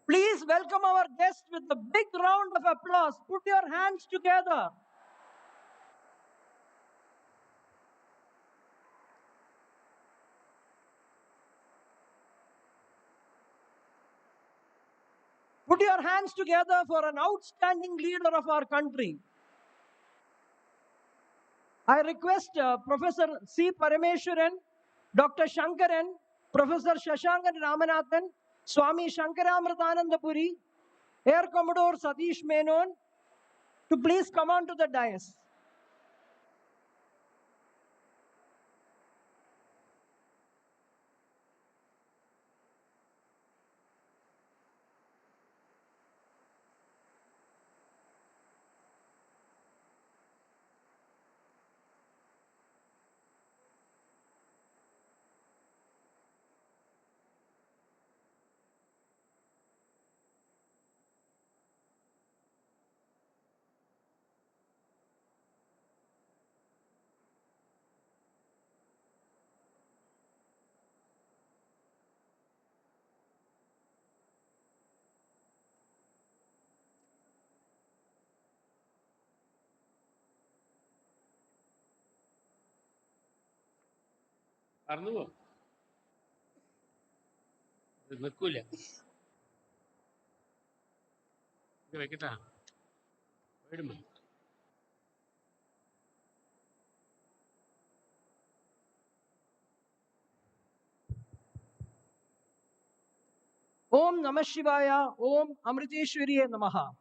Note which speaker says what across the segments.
Speaker 1: Please welcome our guest with a big round of applause. Put your hands together. Put your hands together for an outstanding leader of our country. I request Professor C. Parameswaran, Dr. Shankaran, Professor Shashankan Ramanathan, Swami Shankaramritanandapuri, Air Commodore Satish Menon to please come on to the dais.
Speaker 2: Arnu, Merculia. Wait a minute.
Speaker 1: Om Namah Shivaya, Om Amriteshwariye Namaha.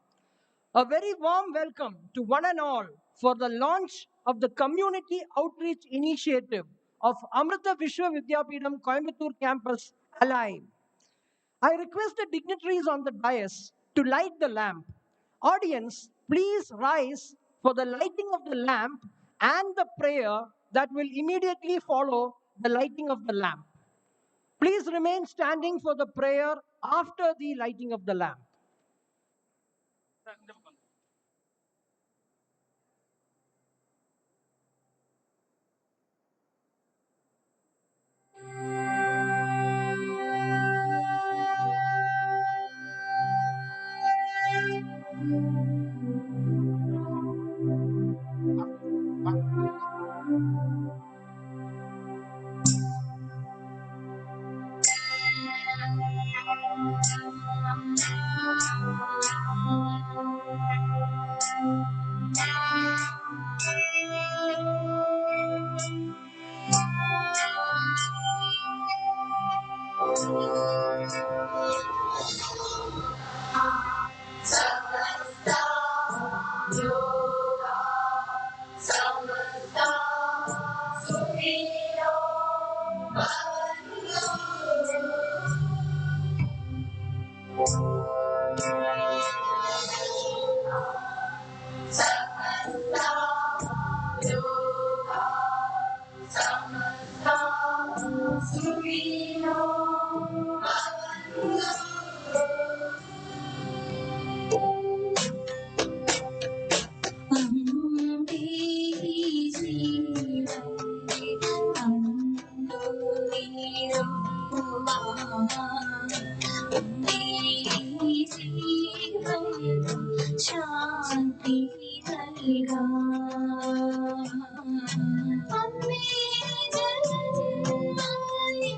Speaker 1: A very warm welcome to one and all for the launch of the Community Outreach Initiative of Amrita Vishwa Vidyapeetham Coimbatore Campus Alive. I request the dignitaries on the dais to light the lamp. Audience, please rise for the lighting of the lamp and the prayer that will immediately follow the lighting of the lamp. Please remain standing for the prayer after the lighting of the lamp.
Speaker 3: ശാന്തി നൽകാ അമ്മേ ജന്മമായി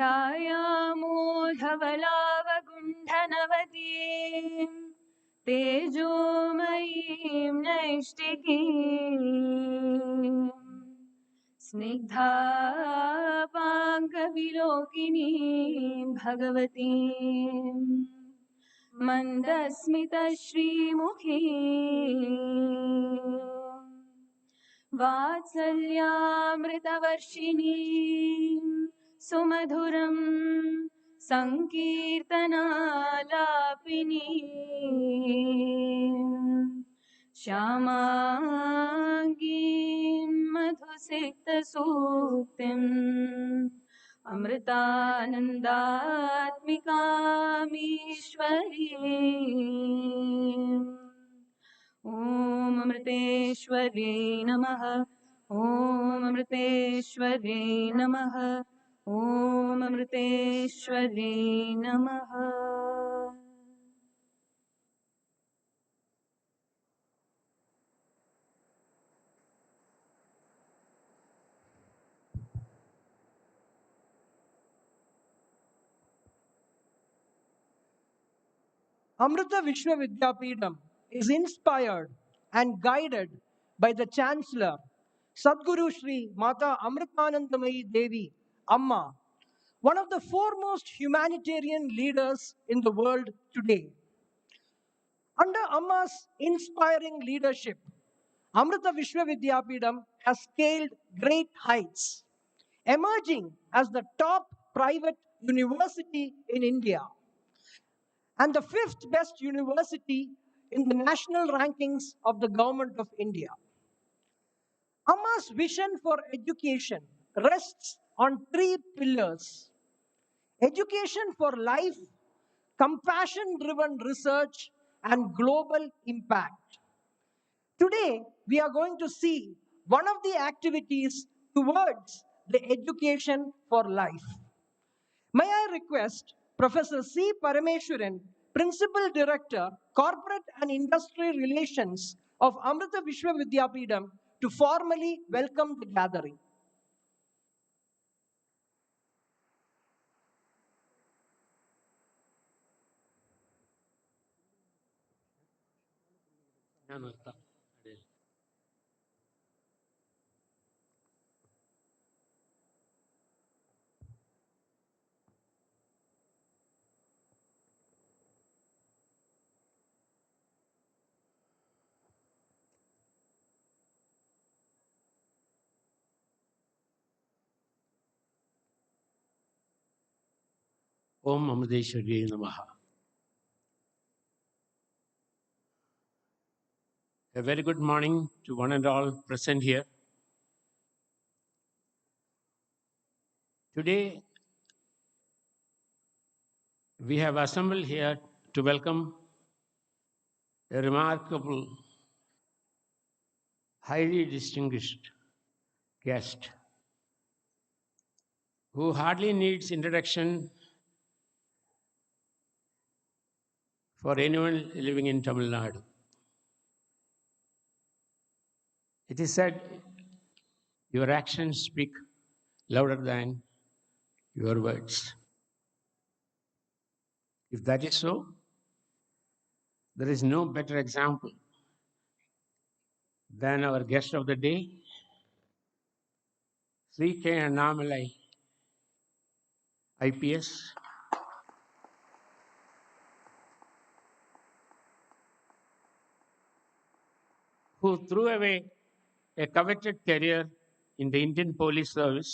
Speaker 4: ध्यायामो धवलावगुण्ठनवतीं तेजोमयीं नैष्टिकीम् स्निग्धापाङ्गविलोकिनीं भगवतीं मन्दस्मितश्रीमुखीम् वात्सल्यामृतवर्षिणीं सुमधुरं सङ्कीर्तनालापिनीं श्यामाङ्गीं मधुसिक्तसूक्तिम् अमृतानन्दात्मिकामीश्वरीम् ॐ अमृतेश्वर्यै नमः। ॐ अमृतेश्वर्यै नमः। ॐ अमृतेश्वर्यै नमः।
Speaker 1: Amrita Vishwa Vidyapeetham is inspired and guided by the Chancellor, Sadguru Sri Mata Amritanandamayi Devi, Amma, one of the foremost humanitarian leaders in the world today. Under Amma's inspiring leadership, Amrita Vishwa Vidyapeetham has scaled great heights, emerging as the top private university in India and the fifth best university in the national rankings of the Government of India. Amma's vision for education rests on three pillars: education for life, compassion driven research, and global impact. Today, we are going to see one of the activities towards the education for life. May I request Professor C. Parameswaran, Principal Director, Corporate and Industry Relations of Amrita Vishwa Vidyapeetham, to formally welcome the gathering.
Speaker 2: ഞാൻ നിർത്താം ഇടയിൽ. Om Amadeshwarye Namaha. A very good morning to one and all present here. Today, we have assembled here to welcome a remarkable, highly distinguished guest who hardly needs introduction for anyone living in Tamil Nadu. It is said, your actions speak louder than your words. If that is so, there is no better example than our guest of the day, Sri K. Annamalai, IPS, who threw away a coveted career in the Indian Police Service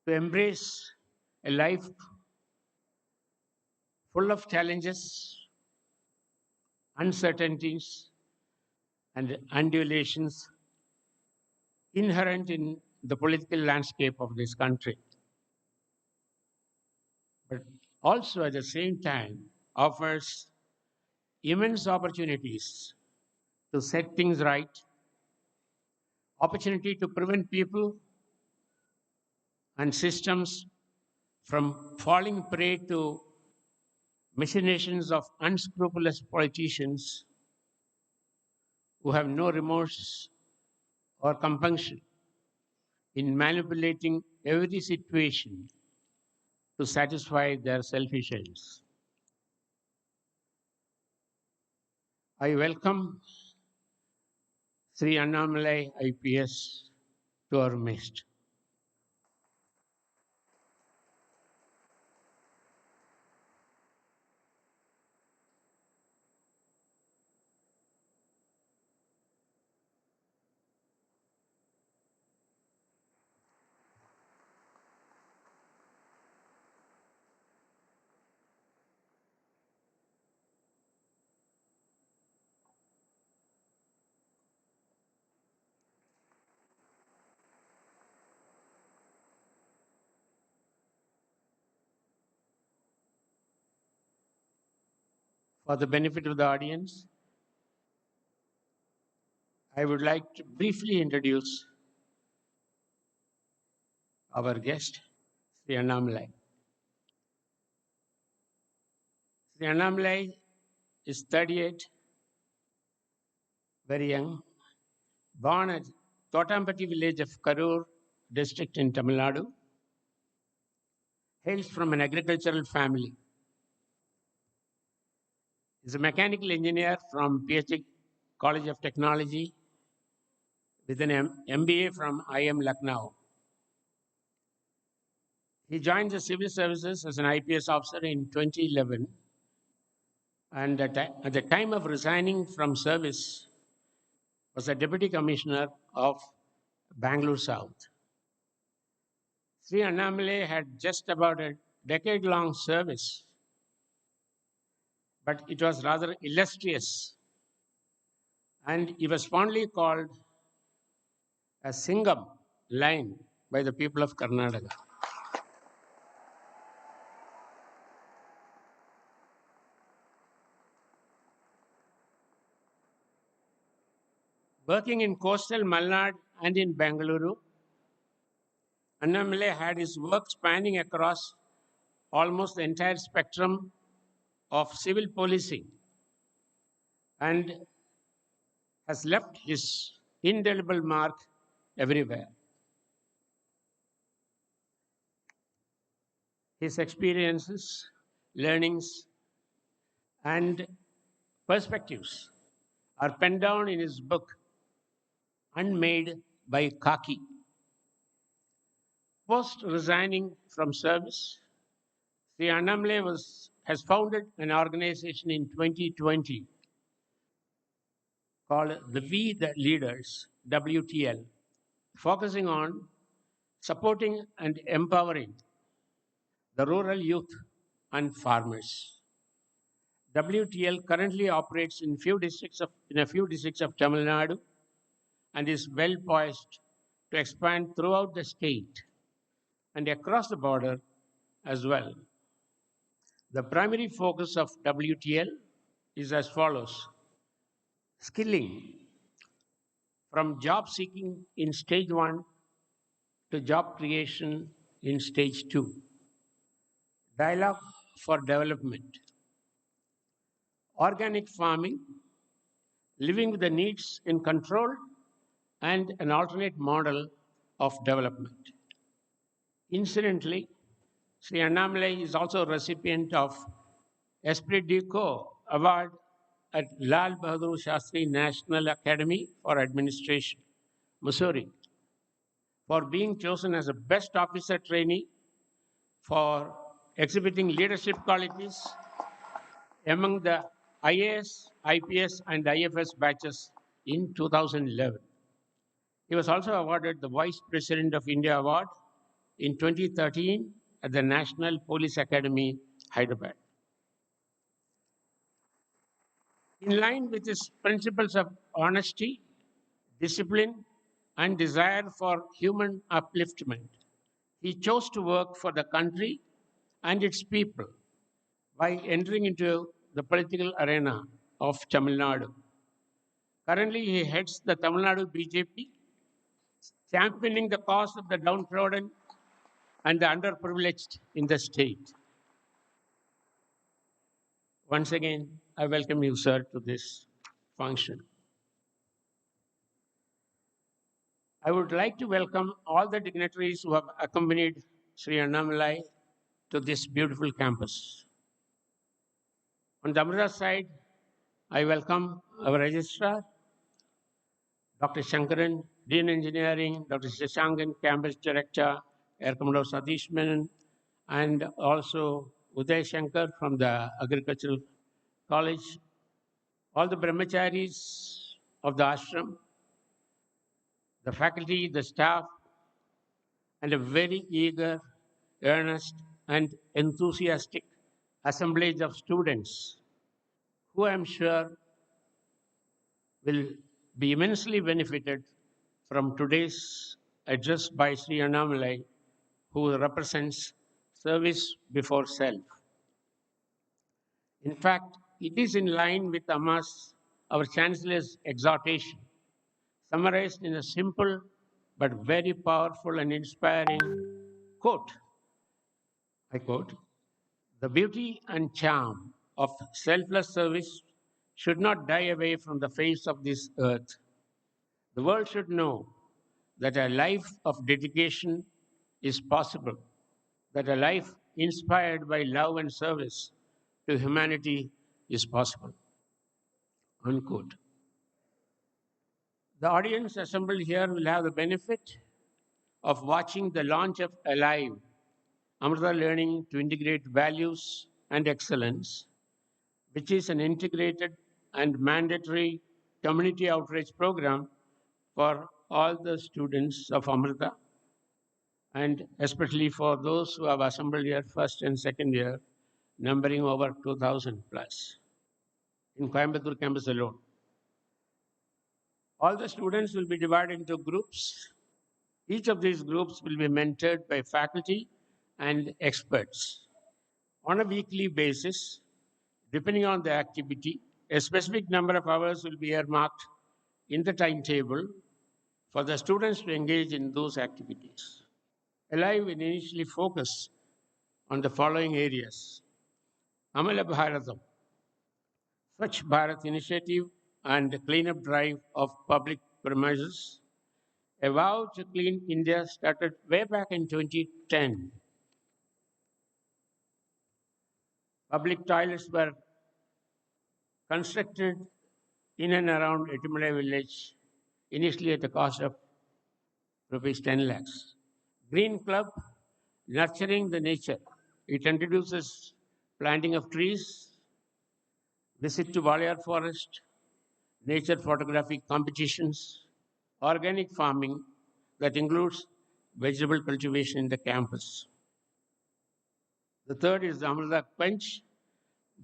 Speaker 2: to embrace a life full of challenges, uncertainties, and undulations inherent in the political landscape of this country, but also at the same time offers immense opportunities to set things right, opportunity to prevent people and systems from falling prey to machinations of unscrupulous politicians who have no remorse or compunction in manipulating every situation to satisfy their selfish ends. I welcome Sri Annamalai IPS to our midst. For the benefit of the audience, I would like to briefly introduce our guest, Sri Annamalai. Sri Annamalai is 38, very young, born at Thotampati village of Karur district in Tamil Nadu, hails from an agricultural family. Is a mechanical engineer from PhD College of Technology with an MBA from IM Lucknow. He joined the civil services as an IPS officer in 2011, and at the time of resigning from service was a deputy commissioner of Bangalore South. Sri Annamalai had just about a decade-long service, but it was rather illustrious, and he was fondly called a Singam lion by the people of Karnataka. Working in coastal Malnad and in Bengaluru, Annamalai had his work spanning across almost the entire spectrum of civil policing and has left his indelible mark everywhere. His experiences, learnings, and perspectives are penned down in his book, Unmade by Khaki. Post resigning from service, Sri Annamalai has founded an organization in 2020 called the We the Leaders, WTL, focusing on supporting and empowering the rural youth and farmers. WTL currently operates in a few districts of Tamil Nadu and is well poised to expand throughout the state and across the border as well. The primary focus of WTL is as follows: skilling from job seeking in stage 1 to job creation in stage 2, dialogue for development, organic farming, living with the needs in control, and an alternate model of development. Incidentally, Sri Annamalai is also a recipient of Esprit du Corps Award at Lal Bahadur Shastri National Academy for Administration, Missouri, for being chosen as a best officer trainee for exhibiting leadership qualities among the IAS, IPS, and IFS batches in 2011. He was also awarded the Vice President of India Award in 2013 at the National Police Academy, Hyderabad. In line with his principles of honesty, discipline, and desire for human upliftment, he chose to work for the country and its people by entering into the political arena of Tamil Nadu. Currently, he heads the Tamil Nadu BJP, championing the cause of the downtrodden and the underprivileged in the state. Once again, I welcome you, sir, to this function. I would like to welcome all the dignitaries who have accompanied Sri Annamalai to this beautiful campus. On the Amrita side, I welcome our registrar, Dr. Shankaran, Dean Engineering, Dr. Shashankan, Campus Director, Air Commodore Satish Menon, and also Uday Shankar from the Agricultural College, all the brahmacharis of the ashram, the faculty, the staff, and a very eager, earnest, and enthusiastic assemblage of students who I am sure will be immensely benefited from today's address by Sri Annamalai, who represents service before self. In fact, it is in line with Amma's, our Chancellor's exhortation, summarized in a simple but very powerful and inspiring quote. I quote, the beauty and charm of selfless service should not die away from the face of this earth. The world should know that a life of dedication is possible, that a life inspired by love and service to humanity is possible. Unquote. The audience assembled here will have the benefit of watching the launch of Alive, Amrita Learning to Integrate Values and Excellence, which is an integrated and mandatory community outreach program for all the students of Amrita, and especially for those who have assembled here first and second year, numbering over 2,000 plus in Coimbatore campus alone. All the students will be divided into groups. Each of these groups will be mentored by faculty and experts. On a weekly basis, depending on the activity, a specific number of hours will be earmarked in the timetable for the students to engage in those activities. Alive will initially focus on the following areas: Amala Bharatam, Swachh Bharat initiative and cleanup drive of public premises. A vow to clean India started way back in 2010. Public toilets were constructed in and around Etimalai village, initially at a cost of rupees 10 lakhs. Green Club, nurturing the nature. It introduces planting of trees, visit to Walayar Forest, nature photography competitions, organic farming that includes vegetable cultivation in the campus. The third is the Amrita Quench,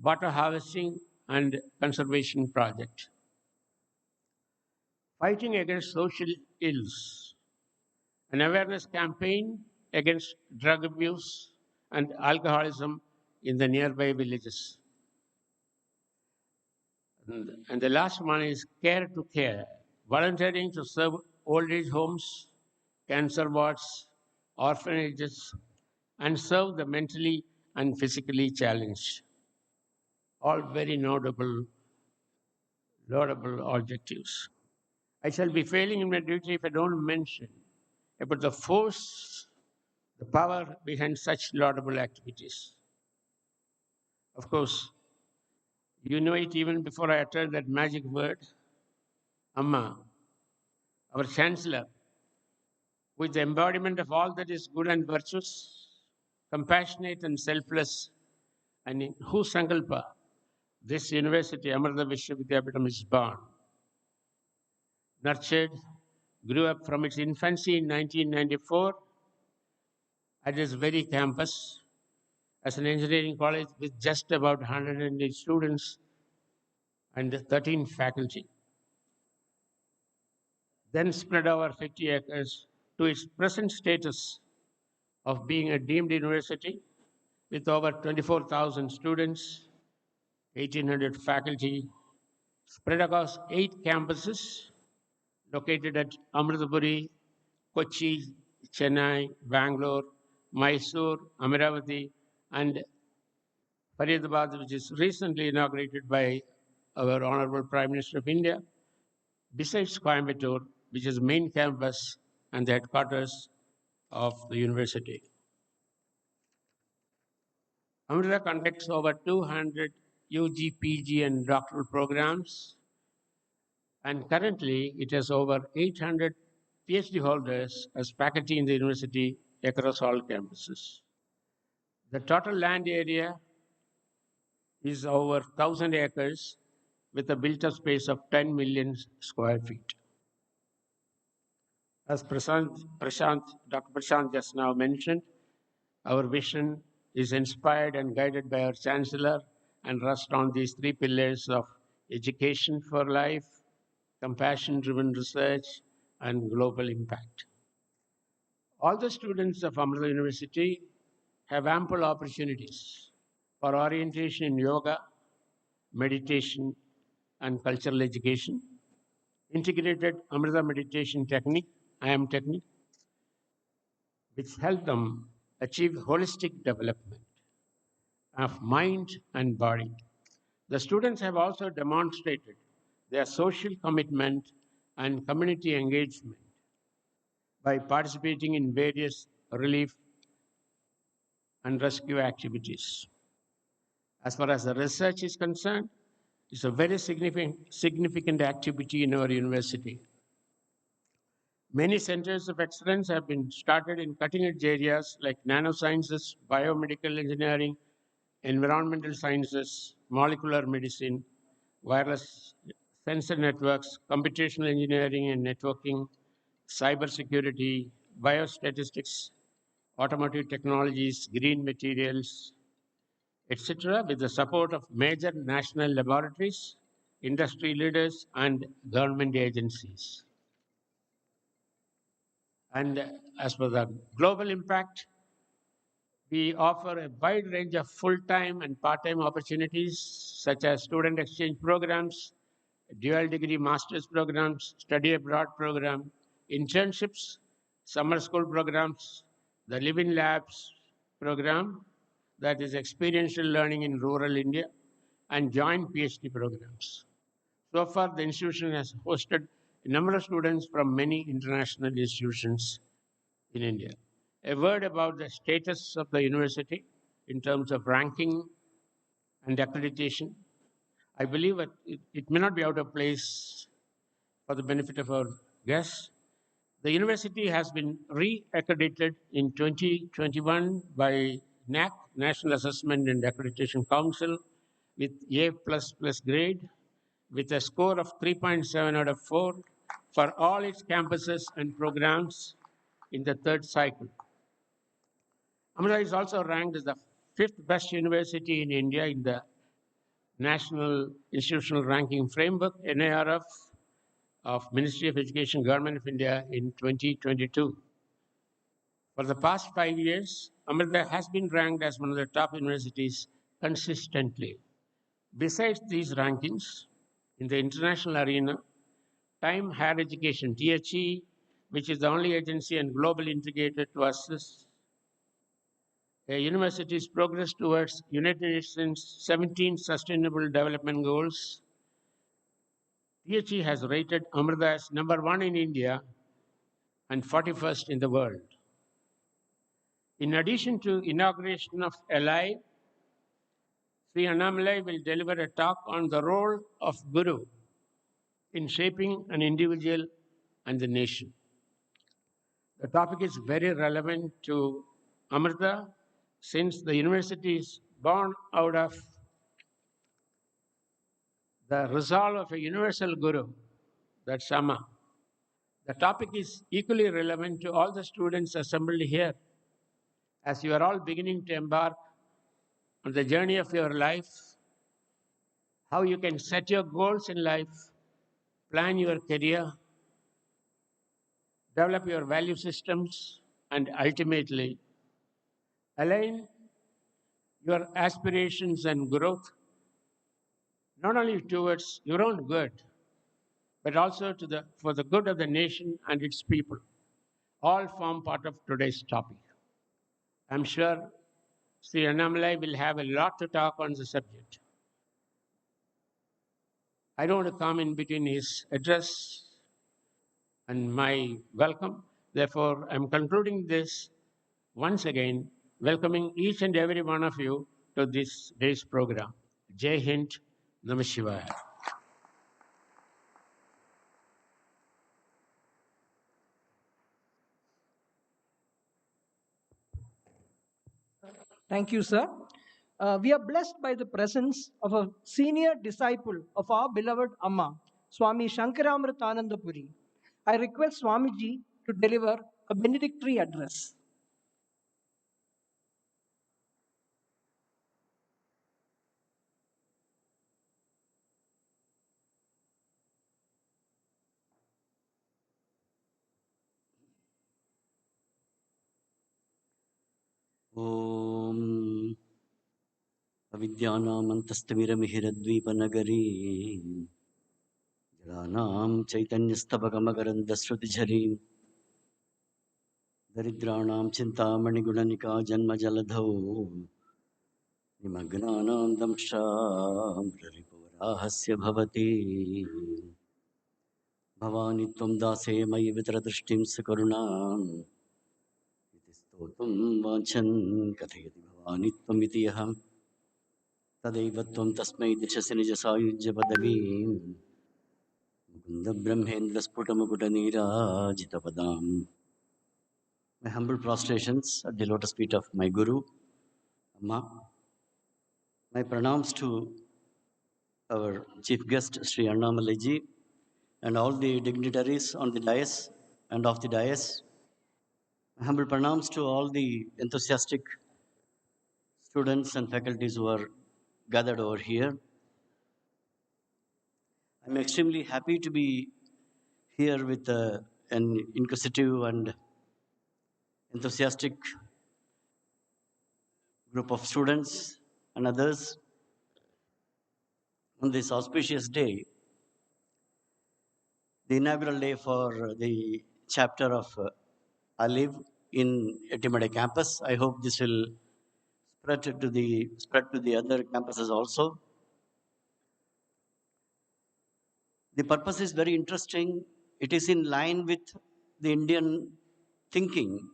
Speaker 2: water harvesting and conservation project. Fighting against social ills, an awareness campaign against drug abuse and alcoholism in the nearby villages. And the last one is care to care, volunteering to serve old age homes, cancer wards, orphanages, and serve the mentally and physically challenged. All very laudable objectives. I shall be failing in my duty if I don't mention about the force, the power behind such laudable activities. Of course, you know it even before I utter that magic word, Amma, our Chancellor, who is the embodiment of all that is good and virtuous, compassionate and selfless, and in whose Sankalpa this university, Amrita Vishwa Vidyapeetham, is born. Nurtured, grew up from its infancy in 1994 at this very campus as an engineering college with just about 108 students and 13 faculty. Then spread over 50 acres to its present status of being a deemed university with over 24,000 students, 1,800 faculty, spread across 8 campuses located at Amritapuri, Kochi, Chennai, Bangalore, Mysore, Amaravati, and Faridabad, which is recently inaugurated by our Honorable Prime Minister of India, besides Coimbatore, which is main campus and the headquarters of the university. Amrita conducts over 200 UG, PG, and doctoral programs, and currently it has over 800 PhD holders as faculty in the university across all campuses. The total land area is over 1,000 acres with a built-up space of 10 million square feet. As Dr. Prashant just now mentioned, our vision is inspired and guided by our Chancellor and rests on these three pillars of education for life, compassion-driven research, and global impact. All the students of Amrita University have ample opportunities for orientation in yoga, meditation, and cultural education, integrated Amrita meditation technique, IAM technique, which help them achieve holistic development of mind and body. The students have also demonstrated their social commitment and community engagement by participating in various relief and rescue activities. As far as the research is concerned, it's a very significant activity in our university. Many centers of excellence have been started in cutting-edge areas like nanosciences, biomedical engineering, environmental sciences, molecular medicine, wireless sensor networks, computational engineering and networking, cybersecurity, biostatistics, automotive technologies, green materials, etc., with the support of major national laboratories, industry leaders, and government agencies. And as for the global impact, we offer a wide range of full-time and part-time opportunities, such as student exchange programs, dual degree master's programs, study abroad program, internships, summer school programs, the Live-in Labs program, that is experiential learning in rural India, and joint PhD programs. So far, the institution has hosted a number of students from many international institutions in India. A word about the status of the university in terms of ranking and accreditation. I believe that it may not be out of place for the benefit of our guests. The university has been re-accredited in 2021 by NAC, National Assessment and Accreditation Council, with A++ grade, with a score of 3.7 out of 4 for all its campuses and programs in the third cycle. Amrita is also ranked as the fifth best university in India in the National Institutional Ranking Framework, NIRF, of Ministry of Education, Government of India in 2022. For the past 5 years, Amrita has been ranked as one of the top universities consistently. Besides these rankings, in the international arena, Time Higher Education, THE, which is the only agency and global integrator to assess a university's progress towards United Nations 17 Sustainable Development Goals, THE has rated Amrita as number 1 in India and 41st in the world. In addition to inauguration of LI, Sri Annamalai will deliver a talk on the role of Guru in shaping an individual and the nation. The topic is very relevant to Amrita since the university is born out of the resolve of a universal Guru, that's Sama. The topic is equally relevant to all the students assembled here as you are all beginning to embark on the journey of your life, how you can set your goals in life, plan your career, develop your value systems, and ultimately align your aspirations and growth not only towards your own good, but also for the good of the nation and its people. All form part of today's topic. I'm sure Sri Annamalai will have a lot to talk on the subject. I don't want to come in between his address and my welcome. Therefore, I'm concluding this once again, welcoming each and every one of you to this day's program. Jai Hind, Namah Shivaya.
Speaker 1: Thank you, sir. We are blessed by the presence of a senior disciple of our beloved Amma, Swami Shankaramritananda Puri. I request Swamiji to deliver a benedictory address.
Speaker 5: ॐ अविद्यानामन्तस्तिमिरमिहिरद्वीपनगरी जडानां चैतन्यस्तबकमकरन्दश्रुतिझरीं दरिद्राणां चिन्तामणिगुणनिका जन्मजलधौ निमग्नानां दंशामृरिपुवराहस्य भवति भवानि त्वं दासे मयि वितरदृष्टिं सकरुणाम् इति स्तोतुं वाञ्छन् कथयति भवानि त्वमिति अहम् तदैव त्वं तस्मै दिशसि निजसायुज्यपदवीं मुकुन्दब्रह्मेन्द्रस्फुटमुकुटनीराजितपदाम्. My humble prostrations at the lotus feet of my Guru, Amma. My pranams to our chief guest, Sri Annamalaiji, and all the dignitaries on the dais and off the dais. My humble pranams to all the enthusiastic students and faculties who are gathered over here. I'm extremely happy to be here with an inquisitive and enthusiastic group of students and others on this auspicious day, the inaugural day for the chapter of I Live in Etimade campus. I hope this will spread to the other campuses also. The purpose is very interesting. It is in line with the Indian thinking.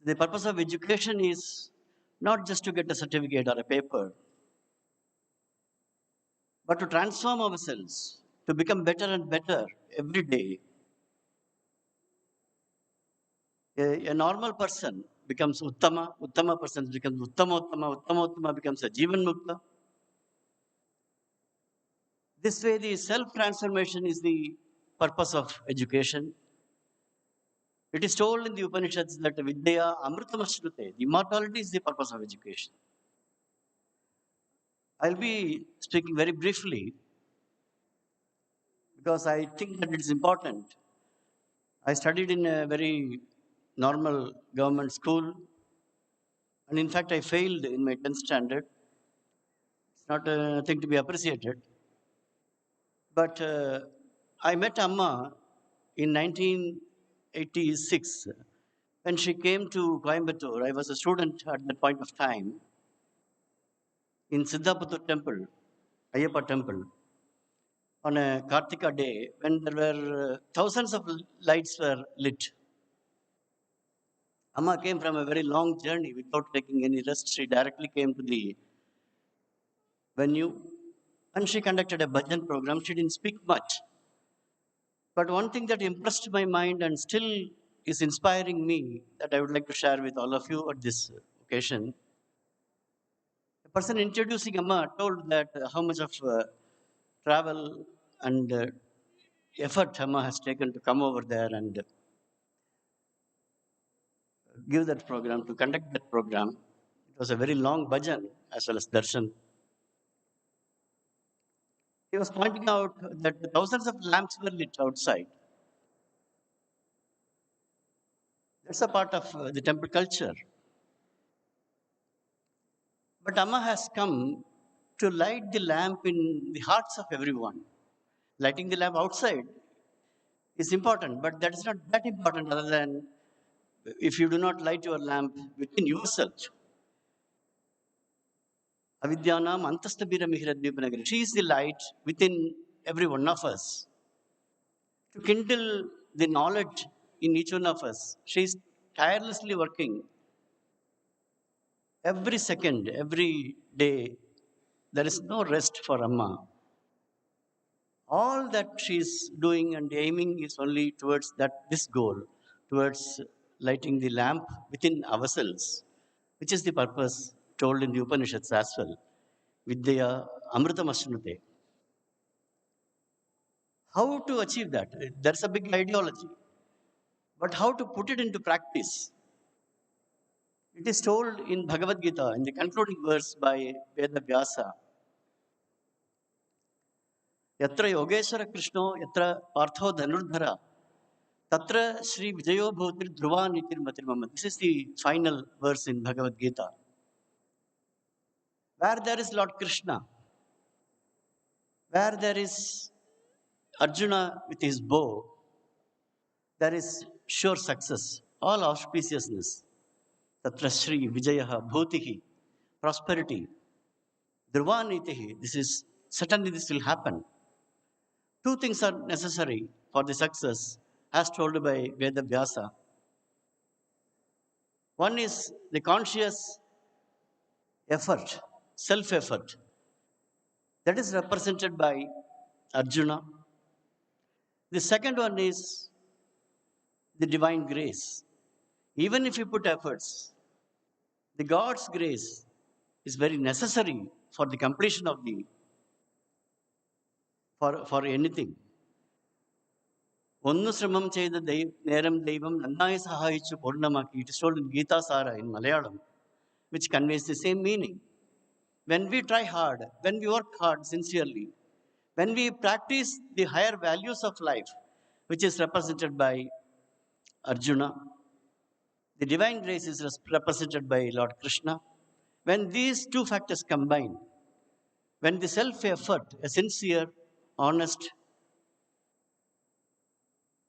Speaker 5: The purpose of education is not just to get a certificate or a paper, but to transform ourselves, to become better and better every day. A normal person becomes Uttama, Uttama person becomes Uttama, Uttama becomes a Jivan Mukta. This way, the self-transformation is the purpose of education. It is told in the Upanishads that Vidya Amritamashrute, the immortality is the purpose of education. I'll be speaking very briefly because I think that it is important. I studied in a very normal government school, and in fact, I failed in my 10th standard. It's not a thing to be appreciated. But I met Amma in 1986 when she came to Coimbatore. I was a student at that point of time in Siddhapattur temple, Ayyappa temple, on a Kartika day when there were thousands of lights were lit. Amma came from a very long journey without taking any rest. She directly came to the venue and she conducted a bhajan program. She didn't speak much. But one thing that impressed my mind and still is inspiring me that I would like to share with all of you at this occasion. A person introducing Amma told that how much of travel and effort Amma has taken to come over there and give that program, to conduct that program. It was a very long bhajan as well as darshan. He was pointing out that thousands of lamps were lit outside. That's a part of the temple culture. But Amma has come to light the lamp in the hearts of everyone. Lighting the lamp outside is important, but that is not that important other than if you do not light your lamp within yourself. Avidyanam antastabira mihiradvipanagari. She is the light within every one of us to kindle the knowledge in each one of us. She's tirelessly working every second, every day. There is no rest for Amma. All that she's doing and aiming is only towards this goal, towards lighting the lamp within ourselves, which is the purpose told in the Upanishads as well. Vidya Amrita Masnute. How to achieve that? There's a big ideology. But how to put it into practice? It is told in Bhagavad Gita, in the concluding verse by Veda Vyasa. Yatra Yogeshwara Krishno, Yatra Partho Dhanurdhara, Tatra Sri Vijayo Bhutir Dhruva Nitir Matir Mama. This is the final verse in Bhagavad Gita. Where there is Lord Krishna, where there is Arjuna with his bow, there is sure success, all auspiciousness. Tatra Sri Vijayaha Bhutihi, prosperity. Dhruvanitihi, certainly this will happen. Two things are necessary for the success, as told by Veda Vyasa. One is the conscious effort, self-effort. That is represented by Arjuna. The second one is the divine grace. Even if you put efforts, the God's grace is very necessary for the completion of for anything. Onnu Sramam Cheda Neram Devam Nandai Sahayichu Purnamaki. It is told in Gita Sara in Malayalam, which conveys the same meaning. When we try hard, when we work hard sincerely, when we practice the higher values of life, which is represented by Arjuna, the divine grace is represented by Lord Krishna. When these two factors combine, when the self-effort, a sincere, honest,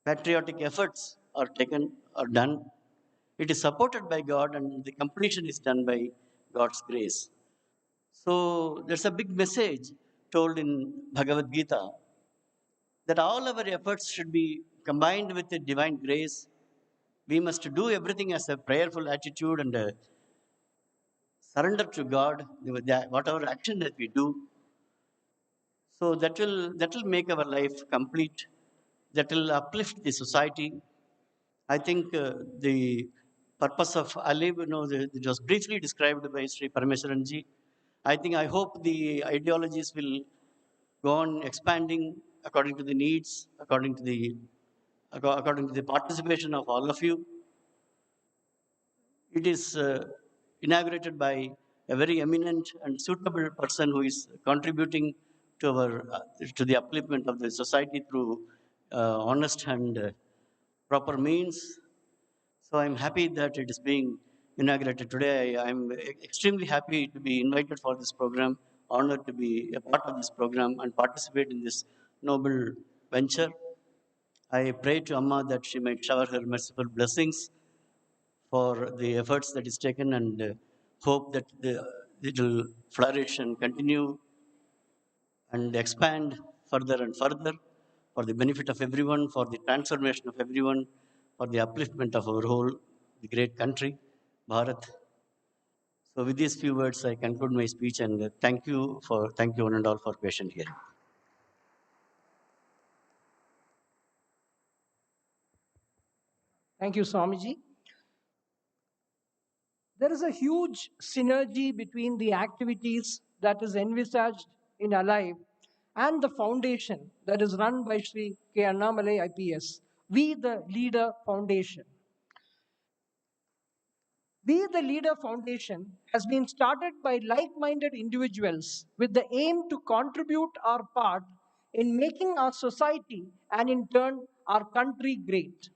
Speaker 5: patriotic efforts are taken or done, it is supported by God and the completion is done by God's grace. So there's a big message told in Bhagavad Gita that all our efforts should be combined with the divine grace. We must do everything as a prayerful attitude and a surrender to God, whatever action that we do. So that will make our life complete. That will uplift the society. I think the purpose of Alive, it was briefly described by Sri Parameswaranji. I hope the ideologies will go on expanding according to the needs, according to the participation of all of you. It is inaugurated by a very eminent and suitable person who is contributing to the upliftment of the society through honest and proper means. So I'm happy that it is being inaugurated today. I'm extremely happy to be invited for this program, honored to be a part of this program and participate in this noble venture. I pray to Amma that she might shower her merciful blessings for the efforts that is taken and hope that it will flourish and continue and expand further and further for the benefit of everyone, for the transformation of everyone, for the upliftment of our whole, the great country, Bharat. So with these few words, I conclude my speech and thank you one and all for patient hearing.
Speaker 1: Thank you, Swamiji. There is a huge synergy between the activities that is envisaged in Alive and the foundation that is run by Sri K. Annamalai IPS, We the Leader Foundation. We the Leader Foundation has been started by like minded individuals with the aim to contribute our part in making our society and in turn our country great.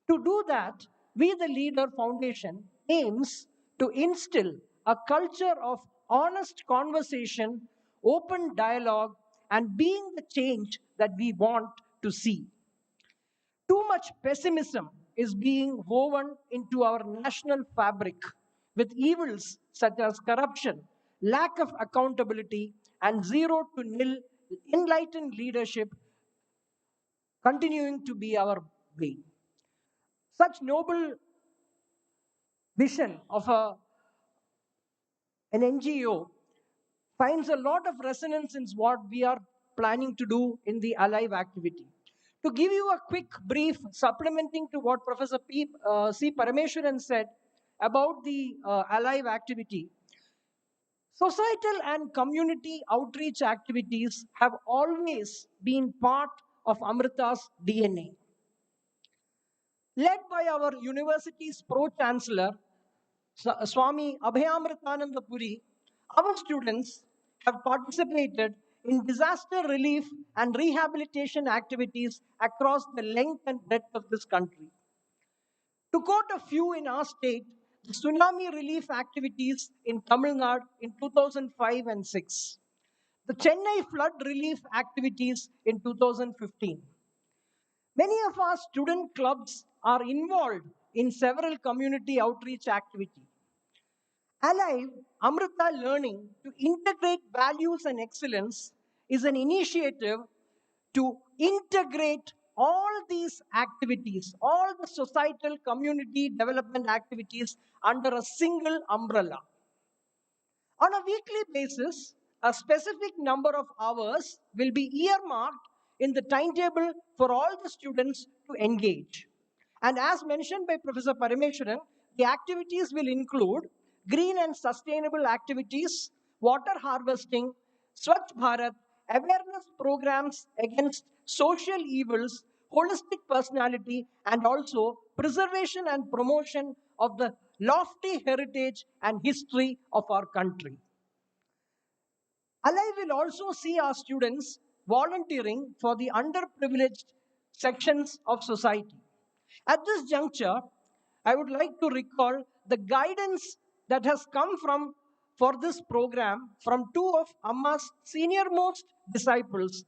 Speaker 1: To do that, We the Leader Foundation aims to instill a culture of honest conversation, open dialogue, and being the change that we want to see. Too much pessimism is being woven into our national fabric with evils such as corruption, lack of accountability, and zero to nil enlightened leadership continuing to be our being. Such noble vision of an NGO finds a lot of resonance in what we are planning to do in the Alive activity. To give you a quick brief supplementing to what Professor C. Parameswaran said about the Alive activity, societal and community outreach activities have always been part of Amrita's DNA. Led by our university's pro-chancellor, Swami Abhayamritananda Puri, our students have participated in disaster relief and rehabilitation activities across the length and breadth of this country. To quote a few in our state, the tsunami relief activities in Tamil Nadu in 2005 and 6, the Chennai flood relief activities in 2015. Many of our student clubs are involved in several community outreach activities. Alive, Amrita Learning to integrate values and excellence is an initiative to integrate all these activities, all the societal community development activities under a single umbrella. On a weekly basis, a specific number of hours will be earmarked in the timetable for all the students to engage. And as mentioned by Professor Parameswaran, the activities will include green and sustainable activities, water harvesting, Swachh Bharat, awareness programs against social evils, holistic personality, and also preservation and promotion of the lofty heritage and history of our country. Alive will also see our students volunteering for the underprivileged sections of society. At this juncture, I would like to recall the guidance that has come from for this program from two of Amma's senior-most disciples,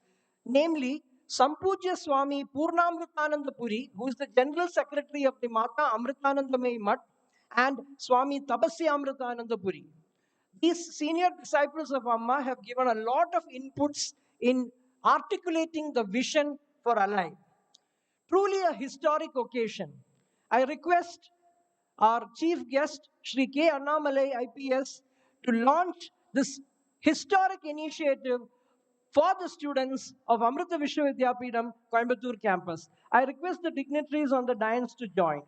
Speaker 1: namely Sampujya Swami Purnamritananda Puri, who is the General Secretary of the Mata Amritanandamayi Mutt, and Swami Tapasya Amritananda Puri. These senior disciples of Amma have given a lot of inputs in articulating the vision for Alive. Truly a historic occasion. I request our chief guest, Shri K. Annamalai IPS, to launch this historic initiative for the students of Amrita Vishwa Vidyapeetham, Coimbatore campus. I request the dignitaries on the dais to join.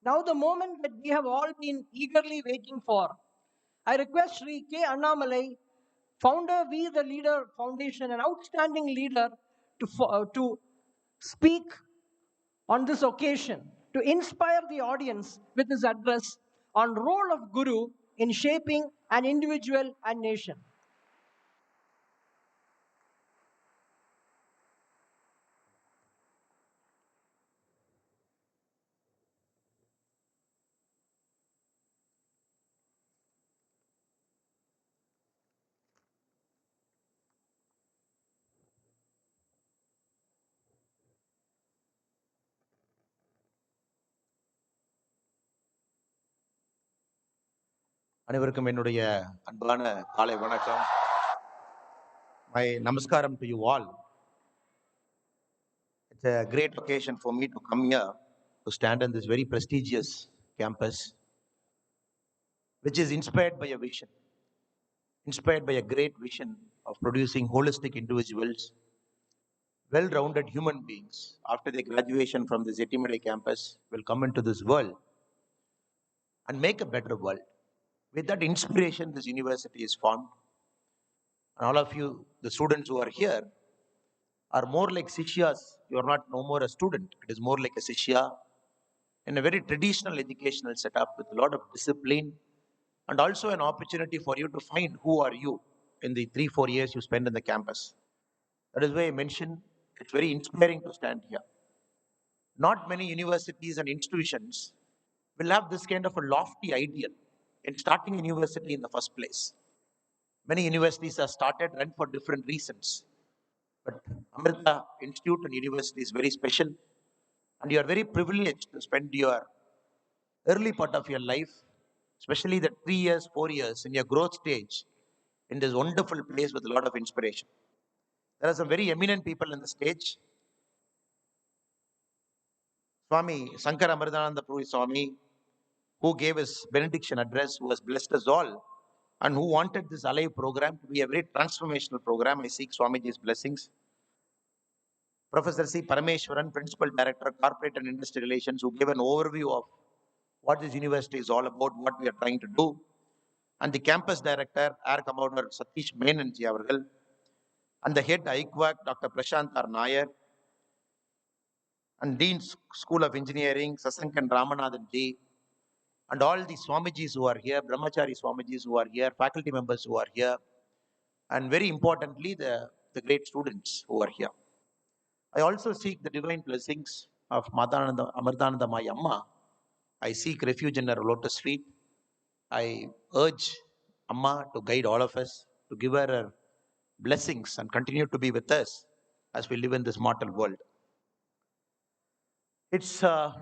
Speaker 1: Now, the moment that we have all been eagerly waiting for, I request Sri K. Annamalai, founder We the Leader Foundation, an outstanding leader, to speak on this occasion, to inspire the audience with his address on role of Guru in shaping an individual and nation.
Speaker 6: அனைவருக்கும் என்னுடைய அன்பான காலை வணக்கம். My namaskaram to you all. It's a great occasion for me to come here to stand on this very prestigious campus, which is inspired by a vision, inspired by a great vision of producing holistic individuals, well-rounded human beings after their graduation from the ZTMD campus will come into this world and make a better world. With that inspiration, this university is formed. And all of you, the students who are here, are more like Sishyas. You are not no more a student. It is more like a Sishya in a very traditional educational setup with a lot of discipline and also an opportunity for you to find who are you in the 3-4 years you spend in the campus. That is why I mentioned it's very inspiring to stand here. Not many universities and institutions will have this kind of a lofty ideal in starting a university in the first place. Many universities are started and for different reasons. But Amrita Institute and University is very special, and you are very privileged to spend your early part of your life, especially the 3 years, 4 years in your growth stage, in this wonderful place with a lot of inspiration. There are some very eminent people in the stage. Swami Sankar Amritananda Puri Swami, who gave his benediction address, who has blessed us all, and who wanted this Alive program to be a very transformational program. I seek Swamiji's blessings. Professor C. Parameshwaran, Principal Director, Corporate and Industry Relations, who gave an overview of what this university is all about, what we are trying to do. And the Campus Director, Air Commodore Satish Menanji Avargal, and the Head IQAC, Dr. Prashant R. Nair, and Dean School of Engineering, Sasankan Ramanathan Ji, and all the Swamijis who are here, Brahmachari Swamijis who are here, faculty members who are here, and very importantly, the great students who are here. I also seek the divine blessings of Madananda, Amritananda Mai Amma. I seek refuge in her lotus feet. I urge Amma to guide all of us, to give her blessings and continue to be with us as we live in this mortal world. It's a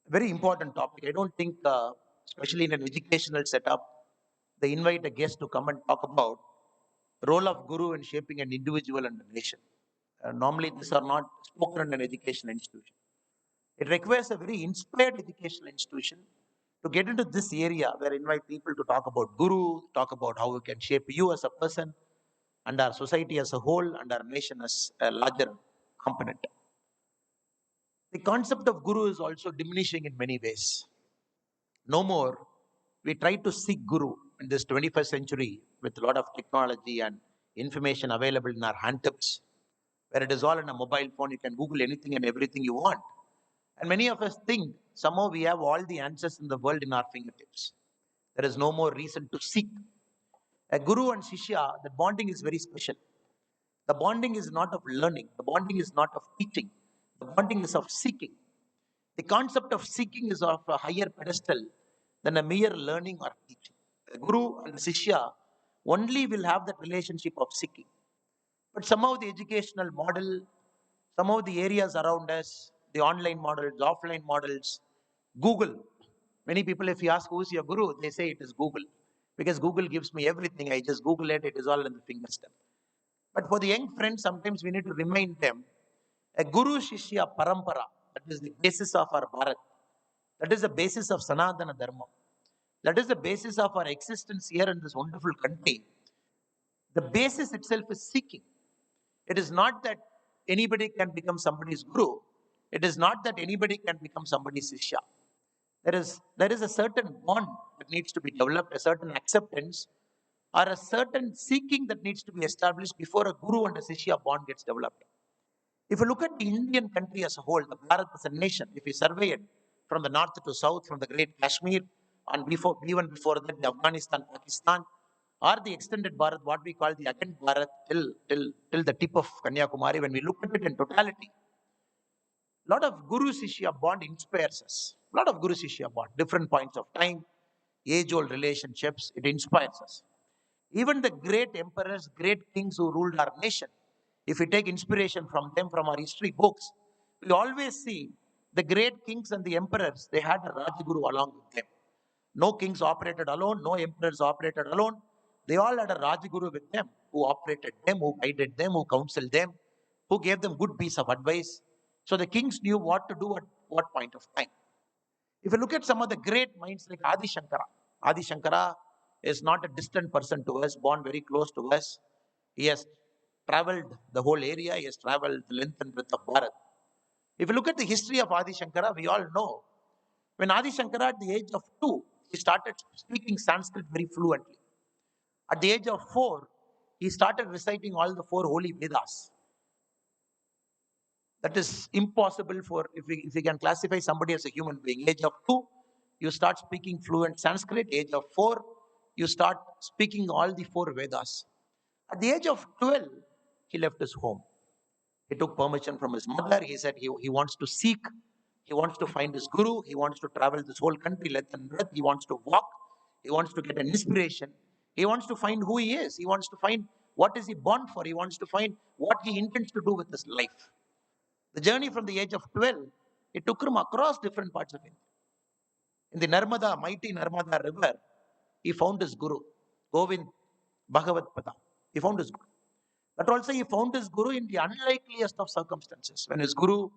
Speaker 6: very important topic. I don't think, especially in an educational setup, they invite a guest to come and talk about role of guru in shaping an individual and a nation. Normally, these are not spoken in an educational institution. It requires a very inspired educational institution to get into this area where invite people to talk about guru, talk about how we can shape you as a person and our society as a whole and our nation as a larger component. The concept of guru is also diminishing in many ways. No more we try to seek guru in this 21st century with a lot of technology and information available in our handtips, where it is all in a mobile phone. You can Google anything and everything you want. And many of us think somehow we have all the answers in the world in our fingertips. There is no more reason to seek. A guru and Shishya, the bonding is very special. The bonding is not of learning. The bonding is not of teaching. The bonding is of seeking. The concept of seeking is of a higher pedestal than a mere learning or teaching. A guru and Shishya only will have that relationship of seeking. But somehow the educational model, somehow the areas around us, the online models, the offline models, Google. Many people, if you ask who's your guru, they say it is Google. Because Google gives me everything. I just Google it, it is all in the fingertip. But for the young friends, sometimes we need to remind them a guru shishya parampara, that is the basis of our Bharat. That is the basis of Sanatana Dharma. That is the basis of our existence here in this wonderful country. The basis itself is seeking. It is not that anybody can become somebody's guru. It is not that anybody can become somebody's shishya. There is a certain bond that needs to be developed, a certain acceptance, or a certain seeking that needs to be established before a guru and a shishya bond gets developed. If you look at the Indian country as a whole, the Bharat as a nation, if you survey it from the north to south, from the great Kashmir, and even before that, the Afghanistan, Pakistan, or the extended Bharat, what we call the Akhand Bharat, till the tip of Kanyakumari, when we look at it in totality, a lot of Guru Shishya bond inspires us. A lot of Guru Shishya bond, different points of time, age old relationships, it inspires us. Even the great emperors, great kings who ruled our nation, if we take inspiration from them, from our history books, we always see the great kings and the emperors, they had a Rajguru along with them. No kings operated alone, no emperors operated alone. They all had a Rajguru with them, who operated them, who guided them, who counseled them, who gave them good piece of advice. So the kings knew what to do at what point of time. If you look at some of the great minds like Adi Shankara is not a distant person to us, born very close to us. He has traveled the whole area, he has traveled the length and breadth of Bharat. If you look at the history of Adi Shankara, we all know when Adi Shankara, at the age of 2, he started speaking Sanskrit very fluently. At the age of 4, he started reciting all the 4 holy Vedas. That is impossible for, if we can classify somebody as a human being. Age of 2, you start speaking fluent Sanskrit. Age of 4, you start speaking all the 4 Vedas. At the age of 12, he left his home. He took permission from his mother. He said he wants to seek, he wants to find his guru, he wants to travel this whole country length and breadth, he wants to walk, he wants to get an inspiration, he wants to find who he is, he wants to find what is he born for, he wants to find what he intends to do with his life. The journey from the age of 12, it took him across different parts of India. In the Narmada, mighty Narmada river, he found his guru, Govind Bhagavad Pada. He found his guru. But also he found his guru in the unlikeliest of circumstances. When his guru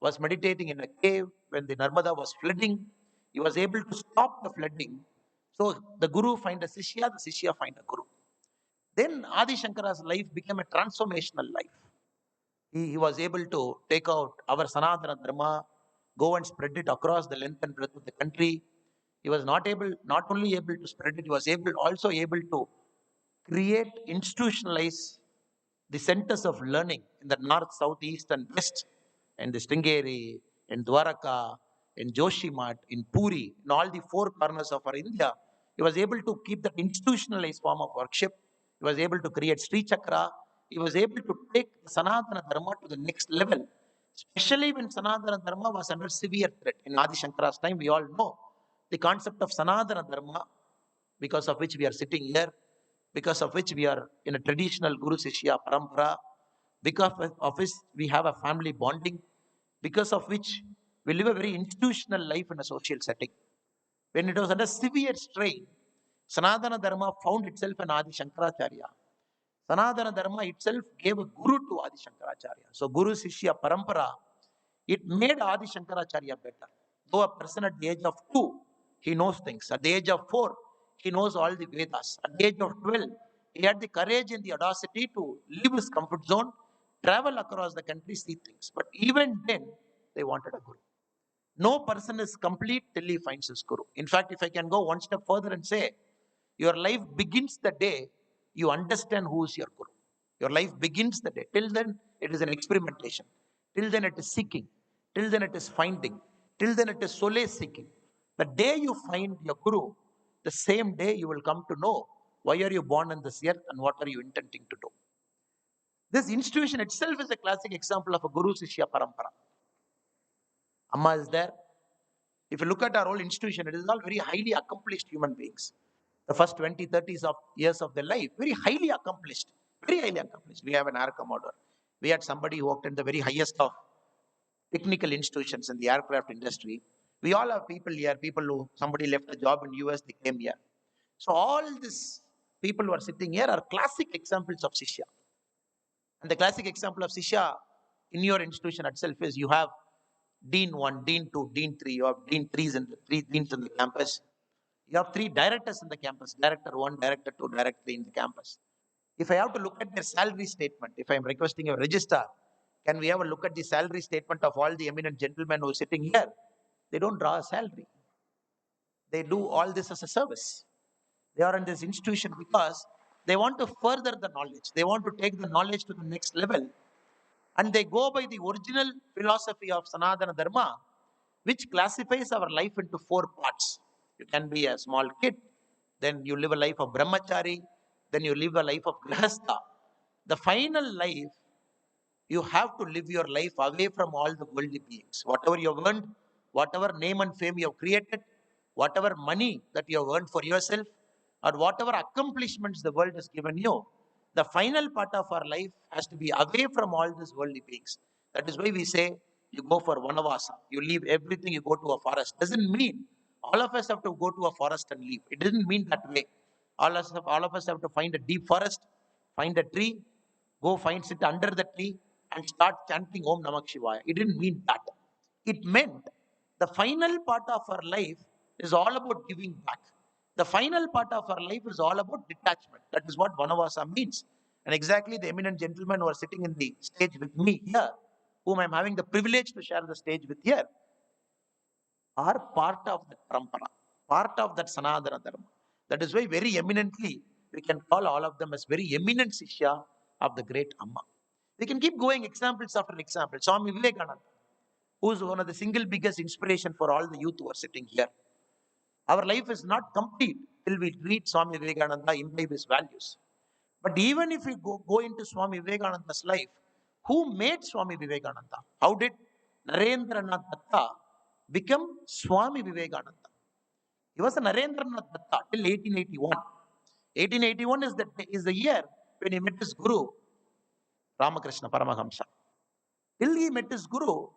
Speaker 6: was meditating in a cave, when the Narmada was flooding, he was able to stop the flooding. So the guru find a Sishya, the Sishya find a guru. Then Adi Shankara's life became a transformational life. He was able to take out our Sanatana Dharma, go and spread it across the length and breadth of the country. He was not only able to spread it, he was also able to create, institutionalize the centers of learning in the north, south, east, and west, in the Sringeri, in Dwaraka, in Joshimat, in Puri, in all the 4 corners of our India. He was able to keep that institutionalized form of worship. He was able to create Sri Chakra. He was able to take the Sanatana Dharma to the next level, especially when Sanatana Dharma was under severe threat. In Adi Shankara's time, we all know the concept of Sanatana Dharma, because of which we are sitting here, because of which we are in a traditional Guru Sishya Parampara, because of which we have a family bonding, because of which we live a very institutional life in a social setting. When it was under severe strain, Sanatana Dharma found itself in Adi Shankaracharya. Sanatana Dharma itself gave a guru to Adi Shankaracharya. So Guru Sishya Parampara, it made Adi Shankaracharya better. Though a person at the age of 2, he knows things. At the age of 4, he knows all the Vedas. At the age of 12, he had the courage and the audacity to leave his comfort zone, travel across the country, see things. But even then, they wanted a guru. No person is complete till he finds his guru. In fact, if I can go one step further and say, your life begins the day you understand who is your guru. Your life begins the day. Till then, it is an experimentation. Till then, it is seeking. Till then, it is finding. Till then, it is solace seeking. The day you find your guru, the same day you will come to know why are you born on this earth and what are you intending to do. This institution itself is a classic example of a Guru Sishya Parampara. Amma is there. If you look at our whole institution, it is all very highly accomplished human beings. The first 20, 30 years of their life, very highly accomplished. Very highly accomplished. We have an air commodore. We had somebody who worked in the very highest of technical institutions in the aircraft industry. We all have people here, people who, somebody left a job in US, they came here. So all these people who are sitting here are classic examples of Shishya. And the classic example of Shishya in your institution itself is you have Dean 1, Dean 2, Dean 3, you have Dean 3s and 3 deans in the campus. You have 3 directors in the campus, Director 1, Director 2, Director 3 in the campus. If I have to look at their salary statement, if I'm requesting a registrar, can we have a look at the salary statement of all the eminent gentlemen who are sitting here? They don't draw a salary. They do all this as a service. They are in this institution because they want to further the knowledge. They want to take the knowledge to the next level. And they go by the original philosophy of Sanatana Dharma, which classifies our life into 4 parts. You can be a small kid, then you live a life of brahmachari, then you live a life of grihastha. The final life, you have to live your life away from all the worldly beings. Whatever you have earned, whatever name and fame you have created, whatever money that you have earned for yourself, or whatever accomplishments the world has given you, the final part of our life has to be away from all these worldly beings. That is why we say you go for vanavasa. You leave everything, you go to a forest. Doesn't mean all of us have to go to a forest and leave. It doesn't mean that way. All of us have to find a deep forest, find a tree, go sit under the tree and start chanting Om Namah Shivaya. It didn't mean that. It meant the final part of our life is all about giving back. The final part of our life is all about detachment. That is what Vanavasa means. And exactly the eminent gentlemen who are sitting in the stage with me here, whom I'm having the privilege to share the stage with here, are part of that parampara, part of that Sanatana Dharma. That is why very eminently we can call all of them as very eminent Sishya of the great Amma. We can keep going examples after example. Swami Vivekananda, who is one of the single biggest inspiration for all the youth who are sitting here. Our life is not complete till we read Swami Vivekananda, imbibe his values. But even if we go into Swami Vivekananda's life, who made Swami Vivekananda? How did Narendranath Datta become Swami Vivekananda? He was a Narendranath Datta till 1881. 1881 is the year when he met his Guru, Ramakrishna Paramahamsa. Till he met his Guru,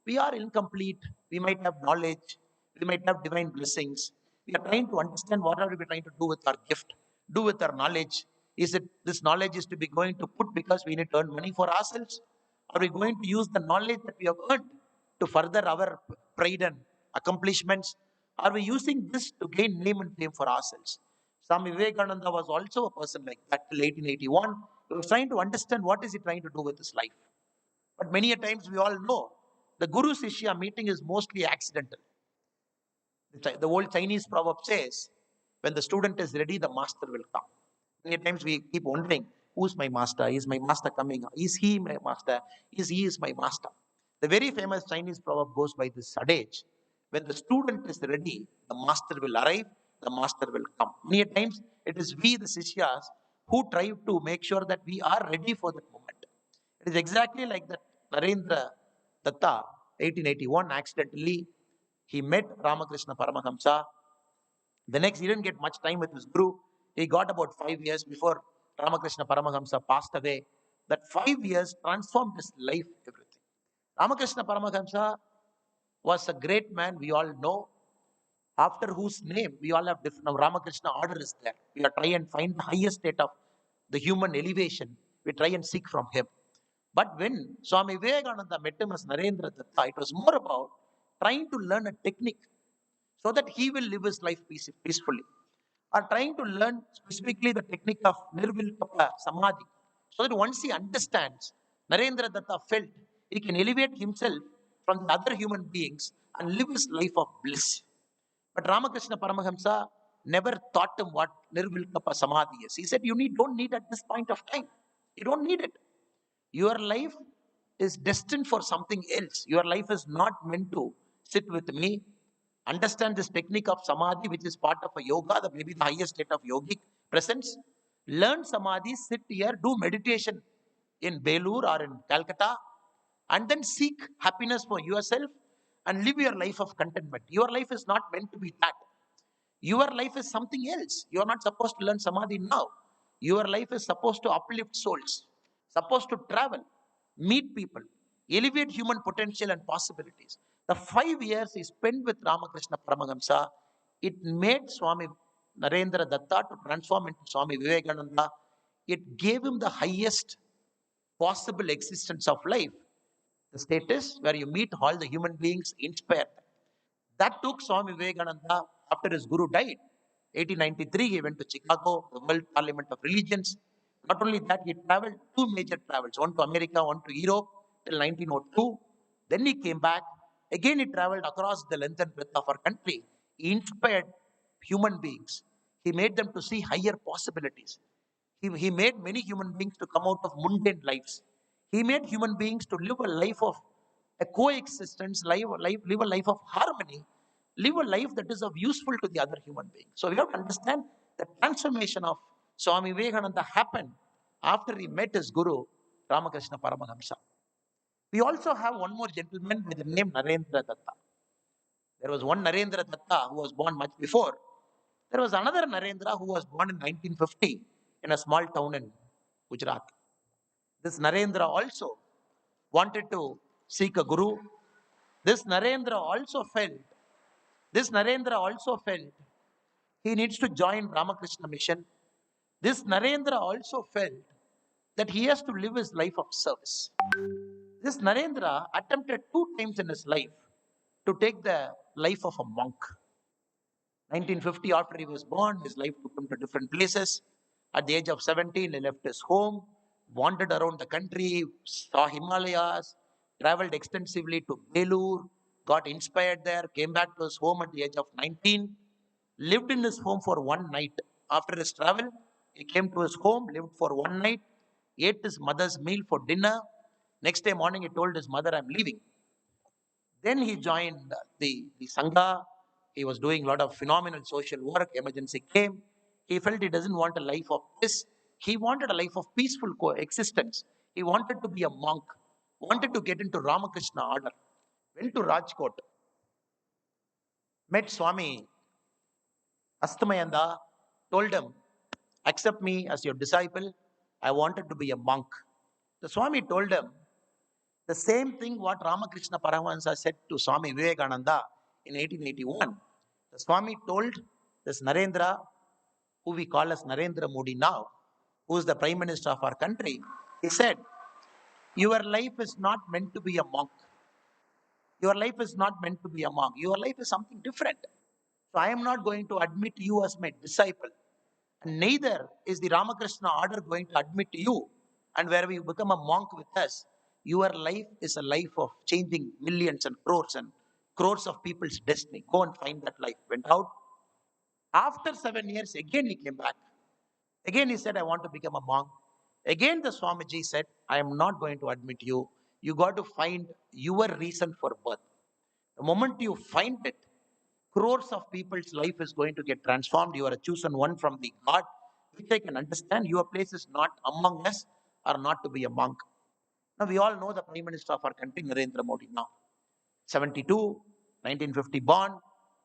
Speaker 6: we are incomplete. We might have knowledge. We might have divine blessings. We are trying to understand what are we trying to do with our gift, do with our knowledge. Is it this knowledge is to be going to put because we need to earn money for ourselves? Are we going to use the knowledge that we have earned to further our pride and accomplishments? Are we using this to gain name and fame for ourselves? Swami Vivekananda was also a person like that till 1881. He was trying to understand what is he trying to do with his life. But many a times we all know the Guru Sishya meeting is mostly accidental. The old Chinese proverb says, when the student is ready, the master will come. Many times we keep wondering, who's my master? Is my master coming? Is he my master? Is my master? The very famous Chinese proverb goes by this adage: when the student is ready, the master will arrive, the master will come. Many times it is we, the Sishyas, who try to make sure that we are ready for that moment. It is exactly like that Narendra Datta, 1881, accidentally, he met Ramakrishna Paramahamsa. The next, he didn't get much time with his Guru. He got about 5 years before Ramakrishna Paramahamsa passed away. That 5 years transformed his life, everything. Ramakrishna Paramahamsa was a great man, we all know, after whose name we all have different. Now, Ramakrishna order is there. We are trying and find the highest state of the human elevation. We try and seek from him. But when Swami Vivekananda met him as Narendra Datta, it was more about trying to learn a technique so that he will live his life peacefully. Or trying to learn specifically the technique of Nirvilkapa Samadhi, so that once he understands, Narendra Datta felt he can elevate himself from the other human beings and live his life of bliss. But Ramakrishna Paramahamsa never taught him what Nirvilkapa Samadhi is. He said, don't need at this point of time. You don't need it. Your life is destined for something else. Your life is not meant to sit with me, understand this technique of samadhi, which is part of a yoga, the maybe the highest state of yogic presence. Learn samadhi, sit here, do meditation in Belur or in Calcutta, and then seek happiness for yourself and live your life of contentment. Your life is not meant to be that. Your life is something else. You are not supposed to learn samadhi now. Your life is supposed to uplift souls, supposed to travel, meet people, elevate human potential and possibilities. The 5 years he spent with Ramakrishna Paramahamsa, it made Swami Narendra Datta to transform into Swami Vivekananda. It gave him the highest possible existence of life, the status where you meet all the human beings, inspire them. That took Swami Vivekananda after his Guru died. 1893, he went to Chicago, the World Parliament of Religions. Not only that, he traveled two major travels, one to America, one to Europe till 1902. Then he came back. Again, he traveled across the length and breadth of our country. He inspired human beings. He made them to see higher possibilities. He made many human beings to come out of mundane lives. He made human beings to live a life of a coexistence, live a life of harmony, live a life that is of useful to the other human being. So we have to understand the transformation of Swami Vivekananda happened after he met his Guru, Ramakrishna Paramahamsa. We also have one more gentleman with the name Narendra Datta. There was one Narendra Datta who was born much before. There was another Narendra who was born in 1950 in a small town in Gujarat. This Narendra also wanted to seek a guru. This Narendra also felt he needs to join Ramakrishna mission. This Narendra also felt that he has to live his life of service. This Narendra attempted 2 times in his life to take the life of a monk. 1950, after he was born, his life took him to different places. At the age of 17, he left his home, wandered around the country, saw Himalayas, traveled extensively to Belur, got inspired there, came back to his home at the age of 19, lived in his home for one night. After his travel, he came to his home, lived for one night, ate his mother's meal for dinner. Next day morning, he told his mother, I'm leaving. Then he joined the Sangha. He was doing a lot of phenomenal social work. Emergency came. He felt he doesn't want a life of this. He wanted a life of peaceful coexistence. He wanted to be a monk, wanted to get into Ramakrishna order. Went to Rajkot, met Swami Astamayanda, told him, accept me as your disciple. I wanted to be a monk. The Swami told him, the same thing what Ramakrishna Paramahansa said to Swami Vivekananda in 1881. The Swami told this Narendra, who we call as Narendra Modi now, who is the Prime Minister of our country, he said, your life is not meant to be a monk. Your life is not meant to be a monk. Your life is something different. So I am not going to admit you as my disciple. And neither is the Ramakrishna order going to admit you. And where we become a monk with us, your life is a life of changing millions and crores of people's destiny. Go and find that life. Went out. After 7 years, again he came back. Again he said, I want to become a monk. Again the Swamiji said, I am not going to admit you. You got to find your reason for birth. The moment you find it, crores of people's life is going to get transformed. You are a chosen one from the God, which I can understand. Your place is not among us or not to be a monk. Now we all know the Prime Minister of our country, Narendra Modi now. 72, 1950 born.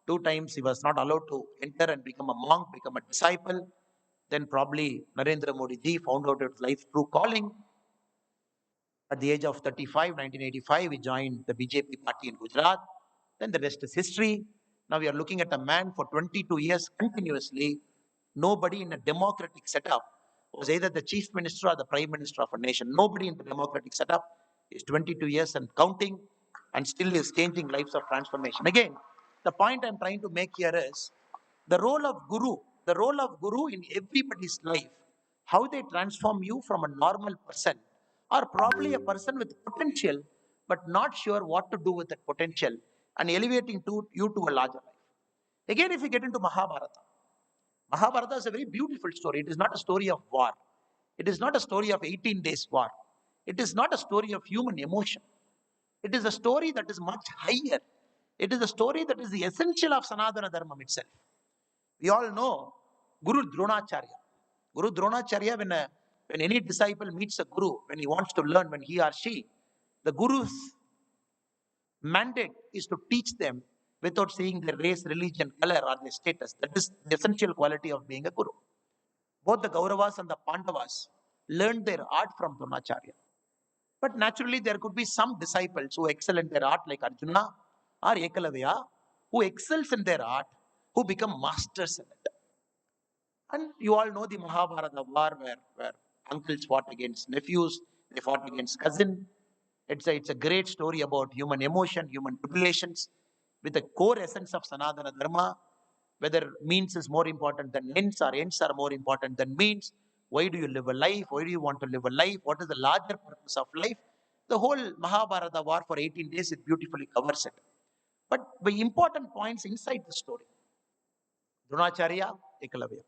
Speaker 6: 2 times he was not allowed to enter and become a monk, become a disciple. Then probably Narendra Modi ji found out his life's true calling. At the age of 35, 1985, he joined the BJP party in Gujarat. Then the rest is history. Now we are looking at a man for 22 years continuously. Nobody in a democratic setup was either the chief minister or the prime minister of a nation. Nobody in the democratic setup is 22 years and counting and still is changing lives of transformation. Again, the point I'm trying to make here is the role of guru in everybody's life, how they transform you from a normal person or probably a person with potential but not sure what to do with that potential and elevating you to a larger life. Again, if you get into Mahabharata, Mahabharata is a very beautiful story. It is not a story of war. It is not a story of 18 days war. It is not a story of human emotion. It is a story that is much higher. It is a story that is the essential of Sanatana Dharma itself. We all know Guru Dronacharya. Guru Dronacharya, when any disciple meets a guru, when he wants to learn, when he or she, the guru's mandate is to teach them without seeing their race, religion, color, or their status. That is the essential quality of being a guru. Both the Kauravas and the Pandavas learned their art from Dronacharya. But naturally, there could be some disciples who excel in their art, like Arjuna or Ekalavya, who excels in their art, who become masters in it. And you all know the Mahabharata war where uncles fought against nephews, they fought against cousin. It's a great story about human emotion, human tribulations, with the core essence of Sanatana Dharma, whether means is more important than ends or ends are more important than means. Why do you live a life? Why do you want to live a life? What is the larger purpose of life? The whole Mahabharata war for 18 days, it beautifully covers it. But the important points inside the story. Dronacharya, Ekalavya.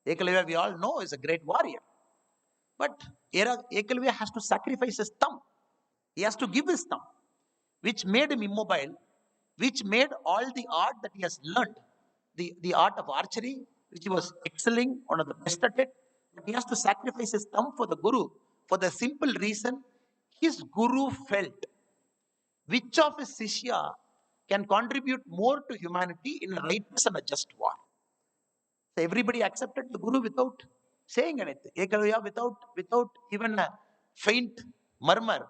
Speaker 6: Ekalavya, we all know, is a great warrior. But Ekalavya has to sacrifice his thumb. He has to give his thumb, which made him immobile, which made all the art that he has learned, the art of archery, which he was excelling, one of the best at it, but he has to sacrifice his thumb for the guru, for the simple reason his guru felt which of his Shishya can contribute more to humanity in a righteous and a just war. So everybody accepted the Guru without saying anything. Ekalavya without even a faint murmur.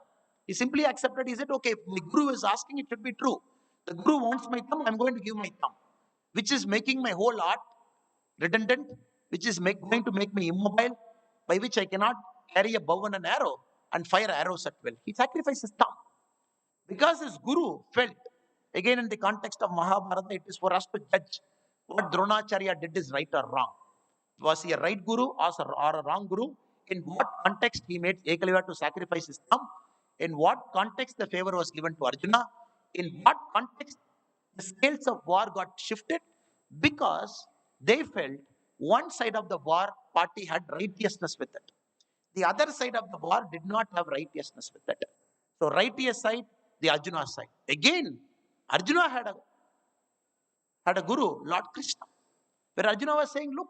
Speaker 6: He simply accepted. He said, okay, if my Guru is asking, it should be true. The Guru wants my thumb, I'm going to give my thumb. Which is making my whole art redundant, which is going to make me immobile, by which I cannot carry a bow and an arrow and fire arrows at will. He sacrificed his thumb. Because his Guru felt, again in the context of Mahabharata, it is for us to judge what Dronacharya did is right or wrong. Was he a right guru or a wrong guru? In what context he made Ekalavya to sacrifice his thumb? In what context the favor was given to Arjuna? In what context the scales of war got shifted? Because they felt one side of the war party had righteousness with it. The other side of the war did not have righteousness with it. So righteous side, the Arjuna side. Again, Arjuna had a guru, Lord Krishna, where Arjuna was saying, look,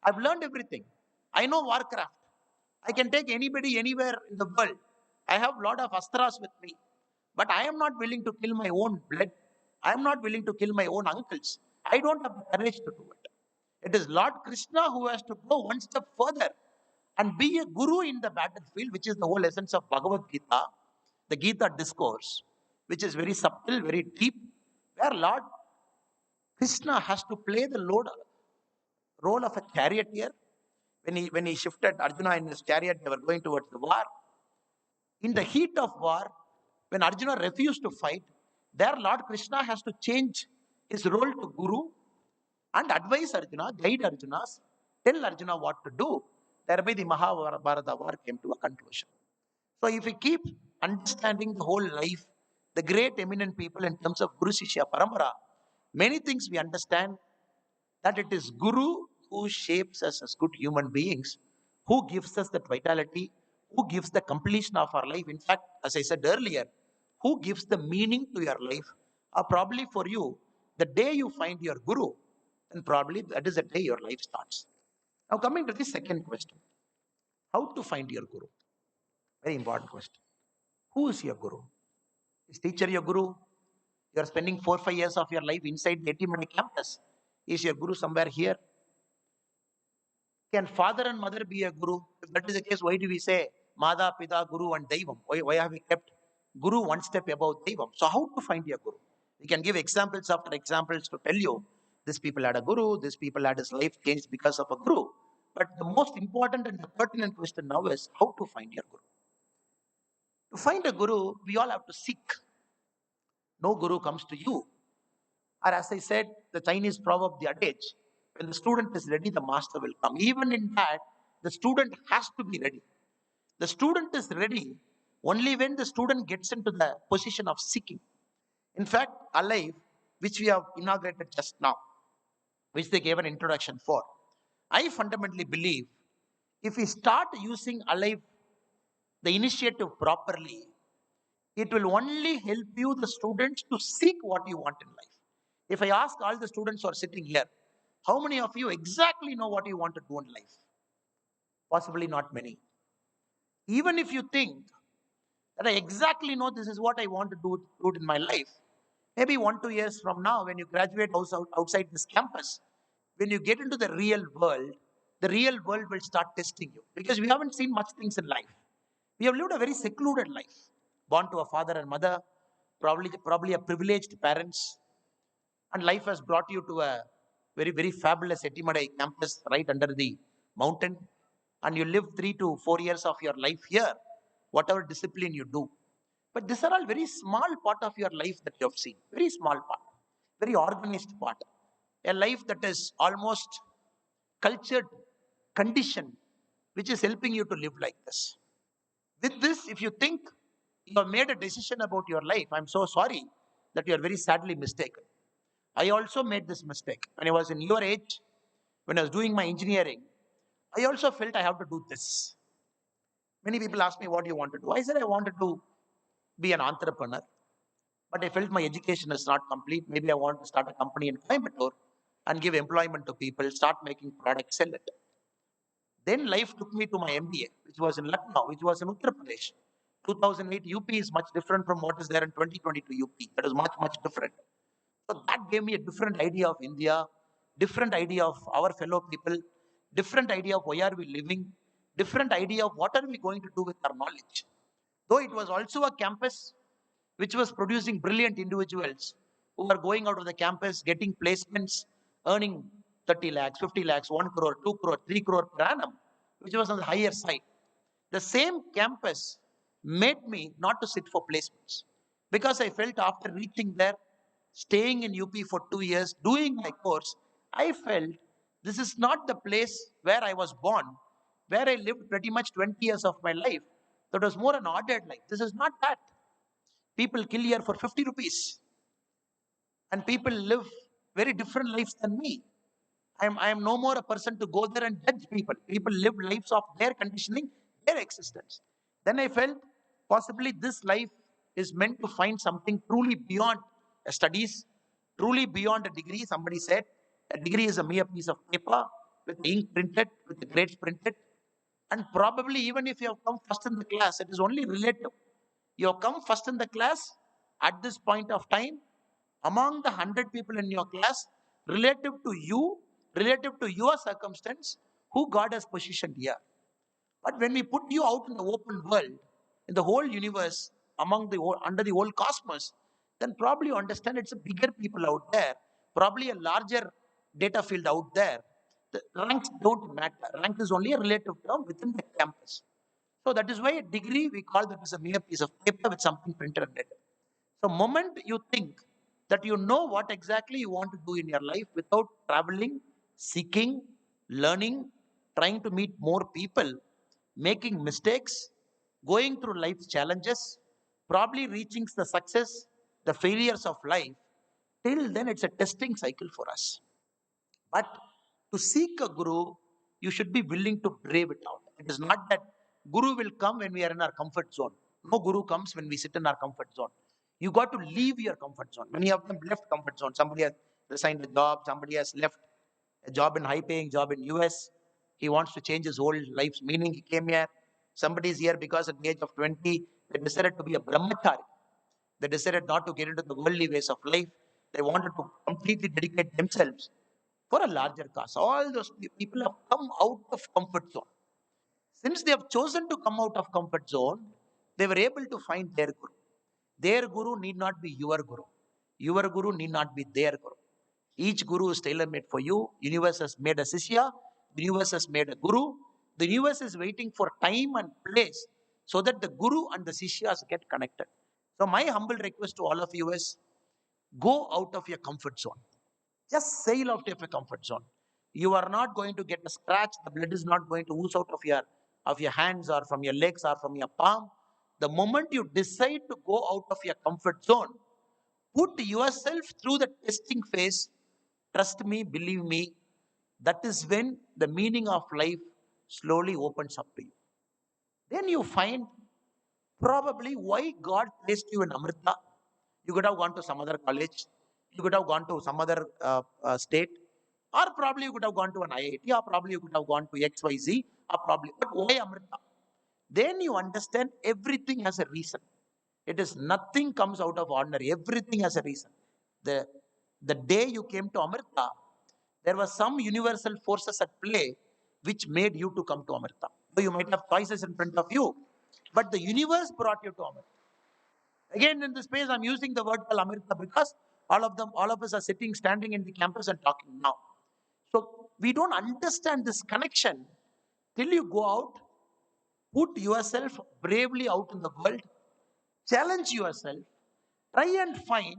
Speaker 6: I've learned everything. I know warcraft. I can take anybody anywhere in the world. I have a lot of astras with me. But I am not willing to kill my own blood. I am not willing to kill my own uncles. I don't have the courage to do it. It is Lord Krishna who has to go one step further and be a guru in the battlefield, which is the whole essence of Bhagavad Gita, the Gita discourse, which is very subtle, very deep, where Lord Krishna has to play the role of a charioteer. When he shifted Arjuna in his chariot, they were going towards the war. In the heat of war, when Arjuna refused to fight, there Lord Krishna has to change his role to guru and advise Arjuna, guide Arjuna, tell Arjuna what to do. Thereby the Mahabharata war came to a conclusion. So if we keep understanding the whole life, the great eminent people in terms of Guru Shishya Parampara, many things we understand that it is Guru who shapes us as good human beings, who gives us that vitality, who gives the completion of our life. In fact, as I said earlier, who gives the meaning to your life, or probably for you, the day you find your Guru, then probably that is the day your life starts. Now, coming to the second question, how to find your Guru? Very important question. Who is your Guru? Is teacher your Guru? You are spending 4-5 years of your life inside the 80-minute campus. Is your Guru somewhere here? Can father and mother be a Guru? If that is the case, why do we say Mada, Pita, Guru and Daivam? Why have we kept Guru one step above Daivam? So how to find your Guru? We can give examples after examples to tell you, this people had a Guru, this people had his life changed because of a Guru. But the most important and the pertinent question now is how to find your Guru. To find a Guru, we all have to seek. No Guru comes to you. Or as I said, the Chinese proverb, the adage, when the student is ready, the master will come. Even in that, the student has to be ready. The student is ready only when the student gets into the position of seeking. In fact, Alive, which we have inaugurated just now, which they gave an introduction for, I fundamentally believe if we start using Alive, the initiative properly, it will only help you, the students, to seek what you want in life. If I ask all the students who are sitting here, how many of you exactly know what you want to do in life? Possibly not many. Even if you think that I exactly know this is what I want to do it in my life, maybe 1-2 years from now, when you graduate outside this campus, when you get into the real world will start testing you, because we haven't seen much things in life. We have lived a very secluded life, born to a father and mother, probably a privileged parents, and life has brought you to a very, very fabulous Etimadai campus right under the mountain, and you live 3 to 4 years of your life here, whatever discipline you do. But these are all very small part of your life that you have seen, very small part, very organized part, a life that is almost cultured, conditioned, which is helping you to live like this. With this, if you think you have made a decision about your life, I'm so sorry that you are very sadly mistaken. I also made this mistake. When I was in your age, when I was doing my engineering, I also felt I have to do this. Many people ask me, what do you want to do? I said, I wanted to be an entrepreneur, but I felt my education is not complete. Maybe I want to start a company in Coimbatore and give employment to people, start making products, sell it. Then life took me to my MBA, which was in Lucknow, which was in Uttar Pradesh. 2008 UP is much different from what is there in 2022 UP. That is much, much different. So that gave me a different idea of India, different idea of our fellow people, different idea of why are we living, different idea of what are we going to do with our knowledge. Though it was also a campus which was producing brilliant individuals who are going out of the campus, getting placements, earning 30 lakhs, 50 lakhs, 1 crore, 2 crore, 3 crore per annum, which was on the higher side. The same campus made me not to sit for placements, because I felt after reaching there, staying in UP for 2 years, doing my course, I felt this is not the place where I was born, where I lived pretty much 20 years of my life. That was more an ordered life. This is not that. People kill here for 50 rupees, and people live very different lives than me. I am no more a person to go there and judge people. People live lives of their conditioning, their existence. Then I felt possibly this life is meant to find something truly beyond studies, truly beyond a degree. Somebody said a degree is a mere piece of paper with ink printed, with the grades printed. And probably even if you have come first in the class, it is only relative. You have come first in the class at this point of time among the 100 people in your class, relative to you, relative to your circumstance, who God has positioned here. But when we put you out in the open world, in the whole universe, under the whole cosmos, then probably you understand it's a bigger people out there, probably a larger data field out there. The ranks don't matter. Rank is only a relative term within the campus. So that is why a degree we call that as a mere piece of paper with something printed on it. So moment you think that you know what exactly you want to do in your life without traveling, seeking, learning, trying to meet more people, making mistakes, going through life's challenges, probably reaching the success, the failures of life, till then it's a testing cycle for us. But to seek a guru, you should be willing to brave it out. It is not that guru will come when we are in our comfort zone. No guru comes when we sit in our comfort zone. You got to leave your comfort zone. Many of them left comfort zone. Somebody has resigned a job. Somebody has left a job in high-paying job in US. He wants to change his whole life's meaning. He came here. Somebody is here because at the age of 20, they decided to be a brahmachari. They decided not to get into the worldly ways of life. They wanted to completely dedicate themselves for a larger cause. All those people have come out of comfort zone. Since they have chosen to come out of comfort zone, they were able to find their guru. Their guru need not be your guru. Your guru need not be their guru. Each guru is tailor-made for you. Universe has made a Sishya. The universe has made a guru. The universe is waiting for time and place so that the guru and the Sishyas get connected. So my humble request to all of you is go out of your comfort zone. Just sail out of your comfort zone. You are not going to get a scratch. The blood is not going to ooze out of your hands or from your legs or from your palm. The moment you decide to go out of your comfort zone, put yourself through the testing phase. Trust me, believe me, that is when the meaning of life slowly opens up to you. Then you find probably why God placed you in Amrita. You could have gone to some other college, you could have gone to some other state, or probably you could have gone to an IIT, or probably you could have gone to XYZ, or probably, but why Amrita? Then you understand everything has a reason. It is nothing comes out of ordinary, everything has a reason. The, the day you came to Amrita, there were some universal forces at play which made you to come to Amrita. So you might have choices in front of you, but the universe brought you to Amrita. Again, in this space, I'm using the word called Amrita because all of us are sitting, standing in the campus and talking now. So we don't understand this connection till you go out, put yourself bravely out in the world, challenge yourself, try and find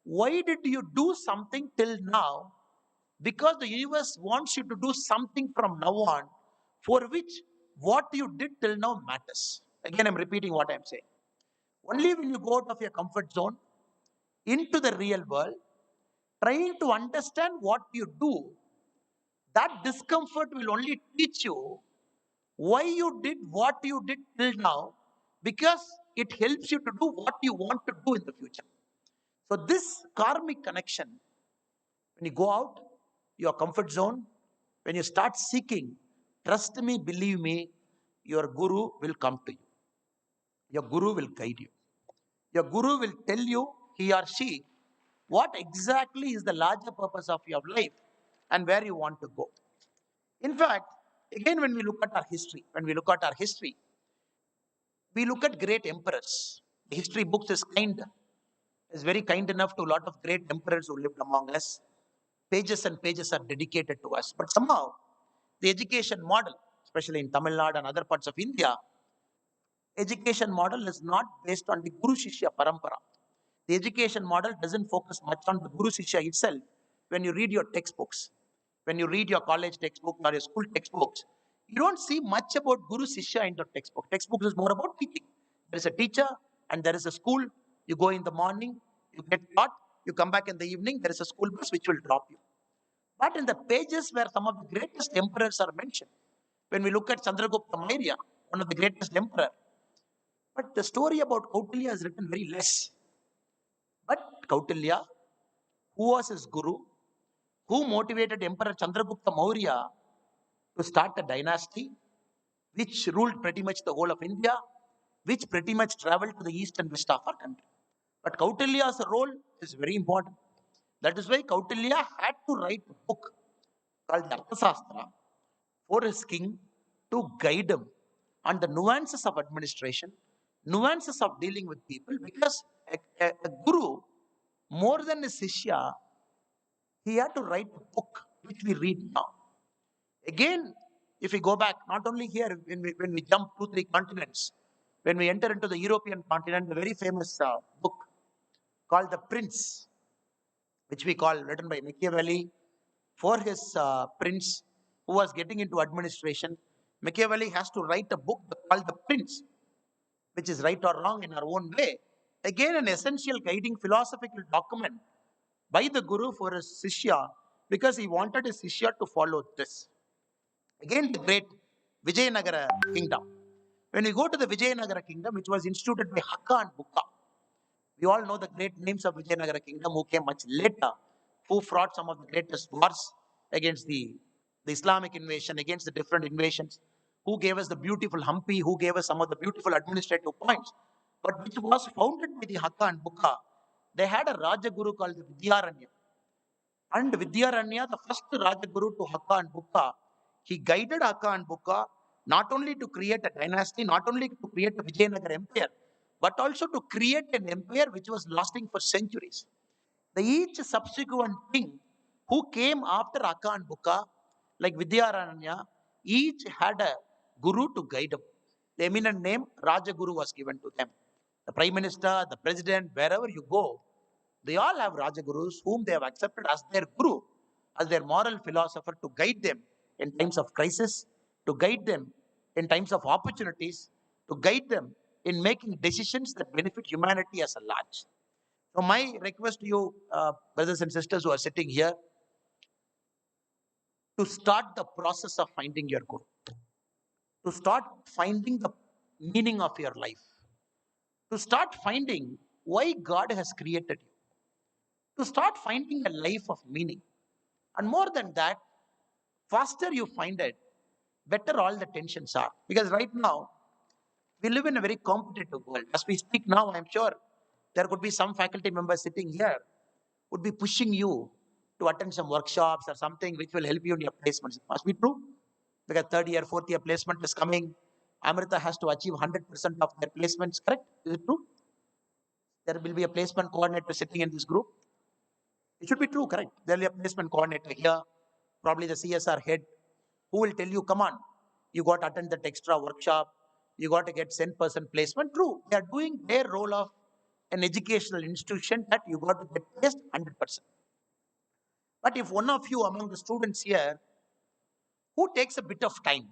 Speaker 6: why did you do something till now, because the universe wants you to do something from now on for which what you did till now matters. Again, I'm repeating what I'm saying. Only when you go out of your comfort zone into the real world, trying to understand what you do, that discomfort will only teach you why you did what you did till now, because it helps you to do what you want to do in the future. So, this karmic connection, when you go out your comfort zone, when you start seeking, trust me, believe me, your guru will come to you. Your guru will guide you. Your guru will tell you, he or she, what exactly is the larger purpose of your life and where you want to go. In fact, again, when we look at our history, we look at great emperors. The history books is very kind enough to a lot of great emperors who lived among us. Pages and pages are dedicated to us. But somehow, the education model, especially in Tamil Nadu and other parts of India, education model is not based on the Guru Shishya Parampara. The education model doesn't focus much on the Guru Shishya itself. when you read your textbooks, when you read your college textbook or your school textbooks, you don't see much about Guru Sishya in the textbook. Textbook is more about teaching. There is a teacher and there is a school. You go in the morning, you get taught, you come back in the evening, there is a school bus which will drop you. But in the pages where some of the greatest emperors are mentioned, when we look at Chandragupta Maurya, one of the greatest emperor, but the story about Kautilya is written very less. But Kautilya, who was his guru, who motivated Emperor Chandragupta Maurya to start a dynasty which ruled pretty much the whole of India, which pretty much traveled to the east and west of our country. But Kautilya's role is very important. That is why Kautilya had to write a book called the Arthasastra for his king to guide him on the nuances of administration, nuances of dealing with people, because a guru, more than a Sishya, he had to write a book which we read now. Again, if we go back, not only here, when we jump 2, 3 continents, when we enter into the European continent, the very famous book called The Prince, which we call written by Machiavelli for his prince who was getting into administration. Machiavelli has to write a book called The Prince, which is right or wrong in our own way. Again, an essential guiding philosophical document by the Guru for his Sishya, because he wanted his Sishya to follow this. Again, the great Vijayanagara kingdom. When we go to the Vijayanagara kingdom, which was instituted by Hakka and Bukka, we all know the great names of Vijayanagara kingdom who came much later, who fought some of the greatest wars against the Islamic invasion, against the different invasions, who gave us the beautiful Hampi, who gave us some of the beautiful administrative points, but which was founded by the Hakka and Bukka. They had a Rajaguru called the Vidyaranya. And Vidyaranya, the first Rajaguru to Hakka and Bukka, he guided Hakka and Bukka not only to create a dynasty, not only to create a Vijayanagar empire, but also to create an empire which was lasting for centuries. Each subsequent king who came after Hakka and Bukka, like Vidyaranya, each had a guru to guide them. The eminent name Rajaguru was given to them. The prime minister, the president, wherever you go, they all have Rajagurus whom they have accepted as their guru, as their moral philosopher to guide them in times of crisis, to guide them in times of opportunities, to guide them in making decisions that benefit humanity as a large. So, my request to you, brothers and sisters who are sitting here, to start the process of finding your guru, to start finding the meaning of your life, to start finding why God has created you, to start finding a life of meaning. And more than that, faster you find it, better all the tensions are. Because right now, we live in a very competitive world. As we speak now, I'm sure there could be some faculty members sitting here would be pushing you to attend some workshops or something which will help you in your placements. It must be true. Because third year, fourth year placement is coming. Amrita has to achieve 100% of their placements, correct? Is it true? There will be a placement coordinator sitting in this group. It should be true, correct? There will be a placement coordinator here, probably the CSR head, who will tell you, come on, you got to attend that extra workshop, you got to get 10% placement. True, they are doing their role of an educational institution that you got to get placed 100%. But if one of you among the students here who takes a bit of time,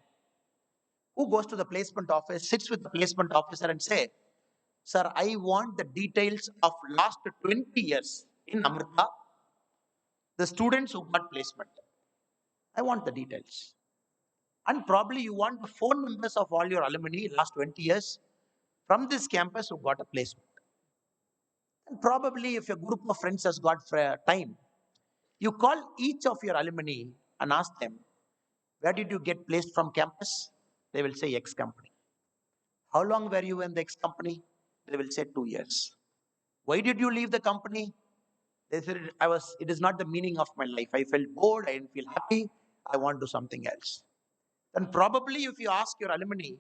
Speaker 6: who goes to the placement office, sits with the placement officer and say, sir, I want the details of last 20 years in Amrita, the students who got placement. I want the details. And probably you want the phone numbers of all your alumni last 20 years from this campus who got a placement. And probably if a group of friends has got time, you call each of your alumni and ask them, where did you get placed from campus? They will say X company. How long were you in the X company? They will say 2 years. Why did you leave the company? They said, it is not the meaning of my life. I felt bored, I didn't feel happy, I want to do something else. Then probably if you ask your alumni,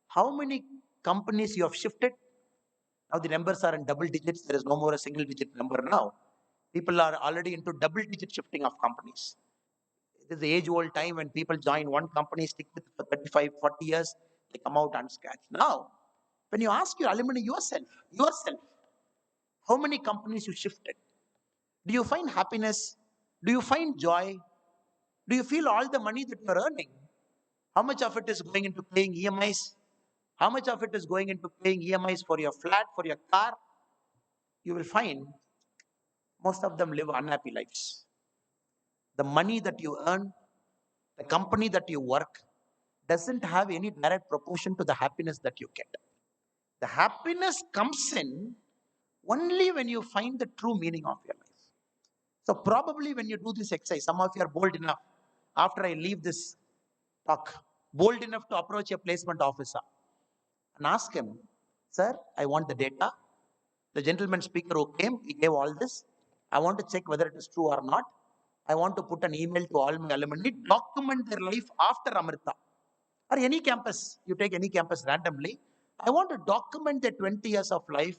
Speaker 6: how many companies you have shifted? Now the numbers are in double digits. There is no more a single digit number now. People are already into double digit shifting of companies. It is the age old time when people join one company, stick with it for 35, 40 years, they come out unscathed. Now, when you ask your alumni yourself, how many companies you shifted? Do you find happiness Do you find joy? Do you feel all the money that you are earning? How much of it is going into paying EMIs? How much of it is going into paying EMIs for your flat, for your car? You will find most of them live unhappy lives. The money that you earn, the company that you work, doesn't have any direct proportion to the happiness that you get. The happiness comes in only when you find the true meaning of your life. So, probably when you do this exercise, some of you are bold enough after I leave this talk, bold enough to approach a placement officer and ask him, Sir, I want the data. The gentleman speaker who came, he gave all this. I want to check whether it is true or not. I want to put an email to all my alumni, document their life after Amrita. Or any campus, you take any campus randomly. I want to document their 20 years of life,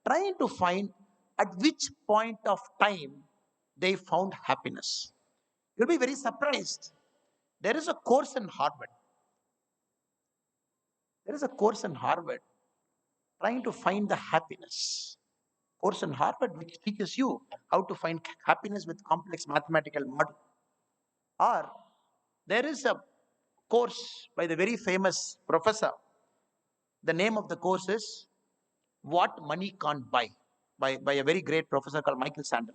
Speaker 6: trying to find at which point of time they found happiness. You'll be very surprised. There is a course in Harvard. There is a course in Harvard trying to find the happiness. Course in Harvard which teaches you how to find happiness with complex mathematical model. Or there is a course by the very famous professor. The name of the course is What Money Can't Buy by a very great professor called Michael Sandel.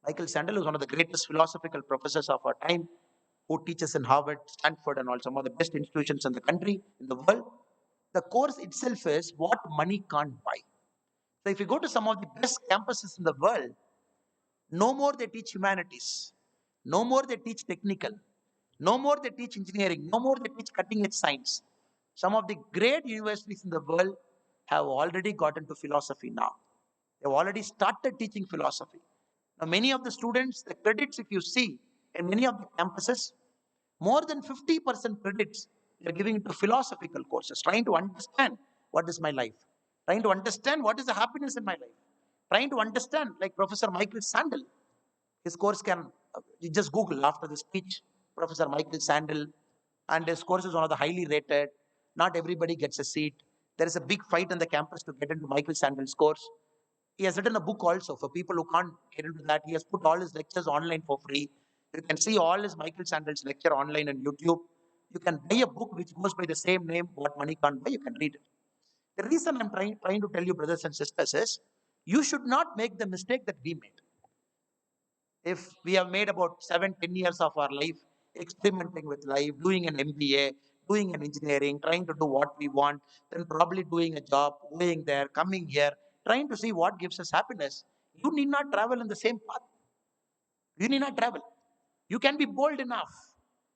Speaker 6: Michael Sandel is one of the greatest philosophical professors of our time who teaches in Harvard, Stanford, and all some of the best institutions in the country, in the world. The course itself is What Money Can't Buy. So if you go to some of the best campuses in the world, no more they teach humanities, no more they teach technical, no more they teach engineering, no more they teach cutting edge science. Some of the great universities in the world have already got into philosophy now. They've already started teaching philosophy. Now, many of the students, the credits, if you see in many of the campuses, more than 50% credits they're giving to philosophical courses, trying to understand what is my life, trying to understand what is the happiness in my life, trying to understand, like Professor Michael Sandel, his course can, you just Google after the speech, Professor Michael Sandel, and his course is one of the highly rated. Not everybody gets a seat. There is a big fight on the campus to get into Michael Sandel's course. He has written a book also for people who can't get into that. He has put all his lectures online for free. You can see all his Michael Sandel's lecture online on YouTube. You can buy a book which goes by the same name, What Money Can't Buy. You can read it. The reason I'm trying to tell you, brothers and sisters, is you should not make the mistake that we made. If we have made about 7-10 years of our life experimenting with life, doing an MBA, doing an engineering, trying to do what we want, then probably doing a job, going there, coming here, trying to see what gives us happiness, you need not travel in the same path. You need not travel. You can be bold enough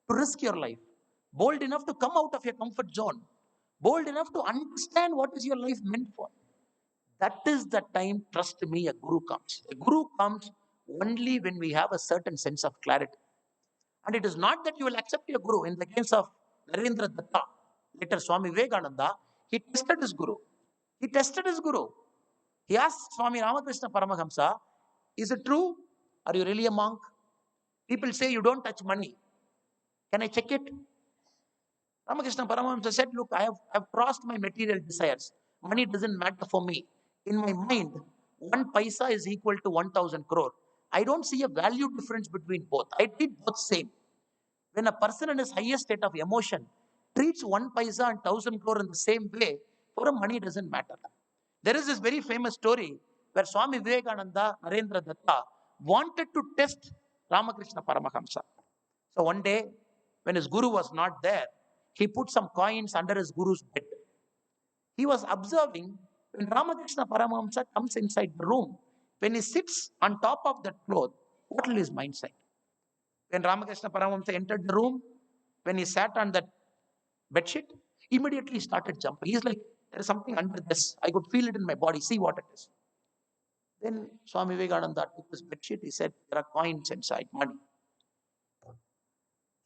Speaker 6: to risk your life, bold enough to come out of your comfort zone, bold enough to understand what is your life meant for. That is the time, trust me, a guru comes. A guru comes only when we have a certain sense of clarity. And it is not that you will accept your guru. In the case of Narendra Datta, later Swami Vivekananda, he tested his guru. He tested his guru. He asked Swami Ramakrishna Paramahamsa, is it true? Are you really a monk? People say you don't touch money. Can I check it? Ramakrishna Paramahamsa said, look, I've crossed my material desires. Money doesn't matter for me. In my mind, 1 paisa is equal to 1,000 crore. I don't see a value difference between both. I treat both same. When a person in his highest state of emotion treats 1 paisa and 1,000 crore in the same way, for him money doesn't matter. There is this very famous story where Swami Vivekananda, Narendra Datta, wanted to test Ramakrishna Paramahamsa. So one day, when his guru was not there, he put some coins under his guru's bed. He was observing when Ramakrishna Paramahamsa comes inside the room, when he sits on top of that cloth, what will his mind say? When Ramakrishna Paramahamsa entered the room, when he sat on that bedsheet, immediately he started jumping. He's like, there is something under this. I could feel it in my body. See what it is. Then Swami Vivekananda took his bedsheet. He said, there are coins inside, money.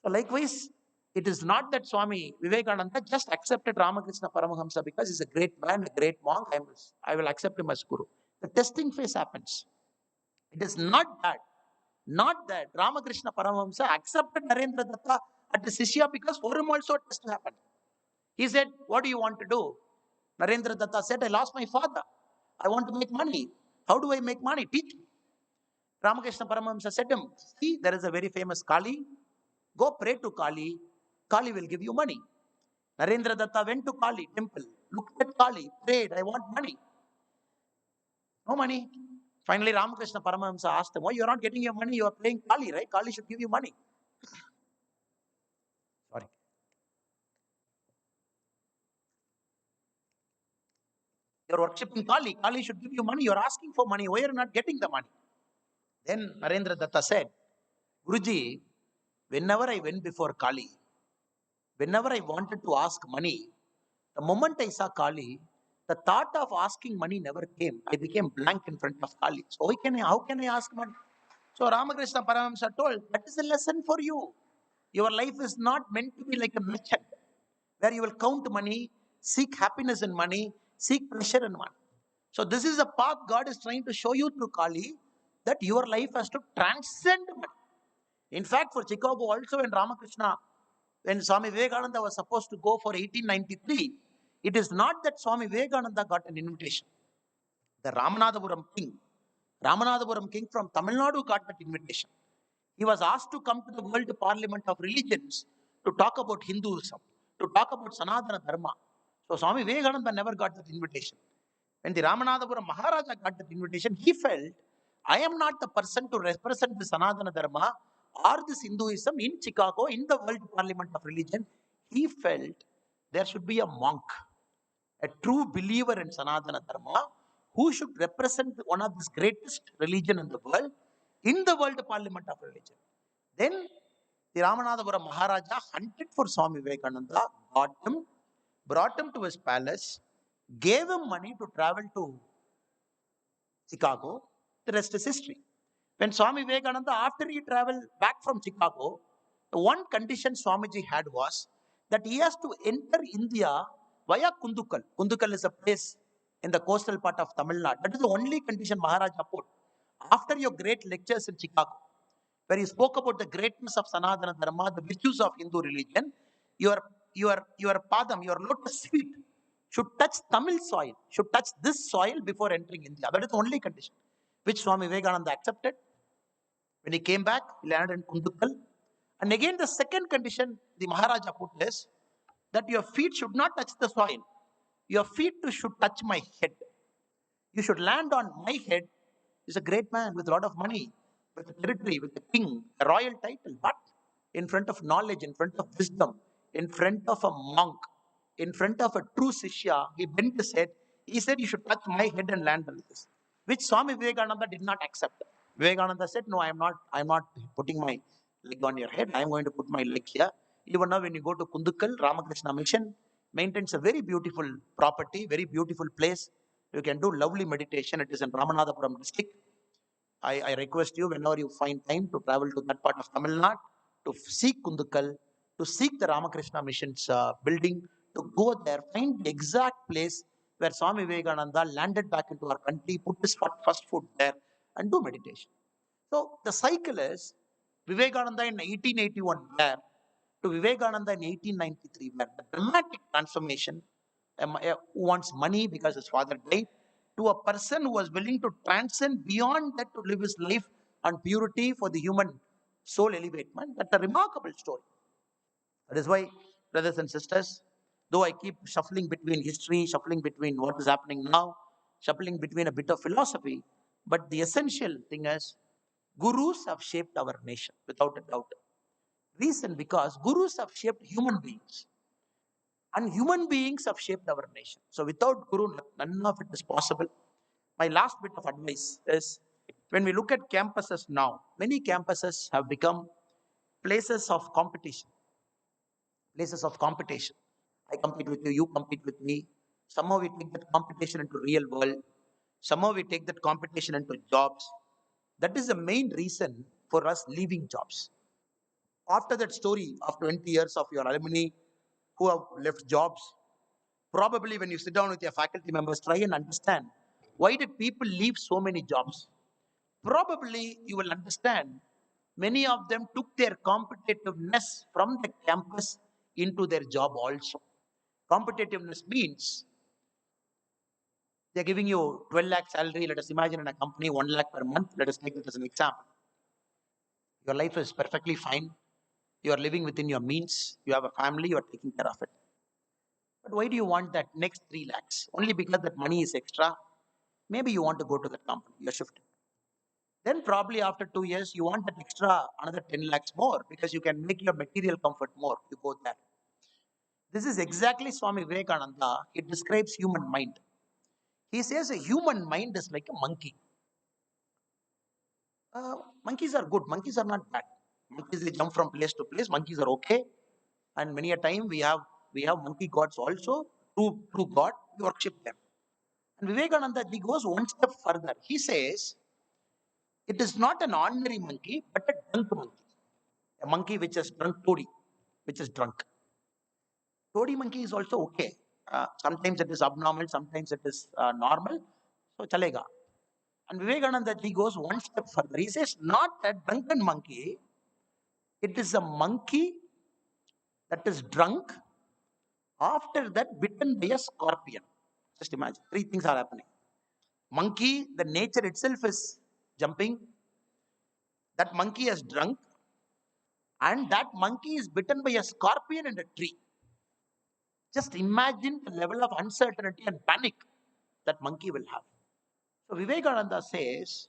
Speaker 6: So likewise, it is not that Swami Vivekananda just accepted Ramakrishna Paramahamsa because he's a great man, a great monk. I will accept him as guru. The testing phase happens. It is not that Ramakrishna Paramahamsa accepted Narendra Datta at the Sishya because for him also a test happened. He said, what do you want to do? Narendra Datta said, I lost my father. I want to make money. How do I make money? Teach me. Ramakrishna Paramahamsa said to him, see, there is a very famous Kali. Go pray to Kali. Kali will give you money. Narendra Datta went to Kali temple, looked at Kali, prayed, I want money. No money. Finally, Ramakrishna Paramahamsa asked him, why you are not getting your money? You are praying Kali, right? Kali should give you money. Sorry. You are worshipping Kali. Kali should give you money. You are asking for money. Why are you not getting the money? Then Narendra Datta said, Guruji, whenever I went before Kali, whenever I wanted to ask money, the moment I saw Kali, the thought of asking money never came. I became blank in front of Kali. So how can I ask money? So Ramakrishna Paramahamsa told, that is a lesson for you. Your life is not meant to be like a merchant, where you will count money, seek happiness in money, seek pleasure in money. So this is a path God is trying to show you through Kali, that your life has to transcend money. In fact, for Chicago also, when Swami Vivekananda was supposed to go for 1893, it is not that Swami Vivekananda got an invitation. The Ramanathapuram king from Tamil Nadu got that invitation. He was asked to come to the World Parliament of Religions to talk about Hinduism, to talk about Sanatana Dharma. So Swami Vivekananda never got that invitation. When the Ramanathapuram Maharaja got that invitation, he felt, I am not the person to represent the Sanatana Dharma or this Hinduism in Chicago, in the World Parliament of Religion. He felt there should be a monk, a true believer in Sanatana Dharma, who should represent one of the greatest religion in the world in the World Parliament of Religion. Then the Ramanathapuram Maharaja hunted for Swami Vivekananda, got him, brought him to his palace, gave him money to travel to Chicago. The rest is history. When Swami Vivekananda, after he traveled back from Chicago, the one condition Swamiji had was that he has to enter India via Kundukal. Kundukal is a place in the coastal part of Tamil Nadu. That is the only condition Maharaja put. After your great lectures in Chicago, where he spoke about the greatness of Sanatana Dharma, the virtues of Hindu religion, your padam, your lotus feet should touch Tamil soil, should touch this soil before entering India. That is the only condition, which Swami Vivekananda accepted. When he came back, he landed in Kundukal. And again, the second condition the Maharaja put is that your feet should not touch the soil. Your feet should touch my head. You should land on my head. He's a great man with a lot of money, with a territory, with a king, a royal title. But in front of knowledge, in front of wisdom, in front of a monk, in front of a true Sishya, he bent his head. He said, you should touch my head and land on this, which Swami Vivekananda did not accept. Vivekananda said, no, I'm not putting my leg on your head. I'm going to put my leg here. Even now, when you go to Kundukal, Ramakrishna Mission maintains a very beautiful property, very beautiful place. You can do lovely meditation. It is in Ramanathapuram district. I request you, whenever you find time, to travel to that part of Tamil Nadu, to seek Kundukal, to seek the Ramakrishna Mission's building, to go there, find the exact place where Swami Vivekananda landed back into our country, put his first foot there, and do meditation. So the cycle is Vivekananda in 1881 there to Vivekananda in 1893 where the dramatic transformation, who wants money because his father died, to a person who was willing to transcend beyond that to live his life on purity for the human soul elevation. That's a remarkable story. That is why, brothers and sisters, though I keep shuffling between history, shuffling between what is happening now, shuffling between a bit of philosophy, but the essential thing is gurus have shaped our nation without a doubt. Reason because gurus have shaped human beings and human beings have shaped our nation. So without guru, none of it is possible. My last bit of advice is when we look at campuses now, many campuses have become places of competition. Places of competition. I compete with you, you compete with me. Somehow we take that competition into real world. Somehow we take that competition into jobs. That is the main reason for us leaving jobs. After that story of 20 years of your alumni who have left jobs, probably when you sit down with your faculty members, try and understand why did people leave so many jobs. Probably you will understand many of them took their competitiveness from the campus into their job also. Competitiveness means They're giving you 12 lakh salary. Let us imagine in a company 1 lakh per month. Let us take it as an example. Your life is perfectly fine. You are living within your means. You have a family. You are taking care of it. But why do you want that next 3 lakhs? Only because that money is extra. Maybe you want to go to that company. You're shifting. Then probably after 2 years, you want that extra another 10 lakhs more because you can make your material comfort more. You go there. This is exactly Swami Vivekananda. He describes human mind. He says a human mind is like a monkey. Monkeys are good. Monkeys are not bad. Monkeys they jump from place to place. Monkeys are okay. And many a time we have monkey gods also. True God, we worship them. And Vivekananda he goes one step further. He says it is not an ordinary monkey, but a drunk monkey. A monkey which is drunk toddy, which is drunk. Toddy monkey is also okay. Sometimes it is abnormal, sometimes it is normal. So chalega. And Vivekananda he goes one step further. He says not a drunken monkey, it is a monkey that is drunk, after that bitten by a scorpion. Just imagine, three things are happening. Monkey, the nature itself is jumping. That monkey is drunk, and that monkey is bitten by a scorpion in a tree. Just imagine the level of uncertainty and panic that monkey will have. So Vivekananda says,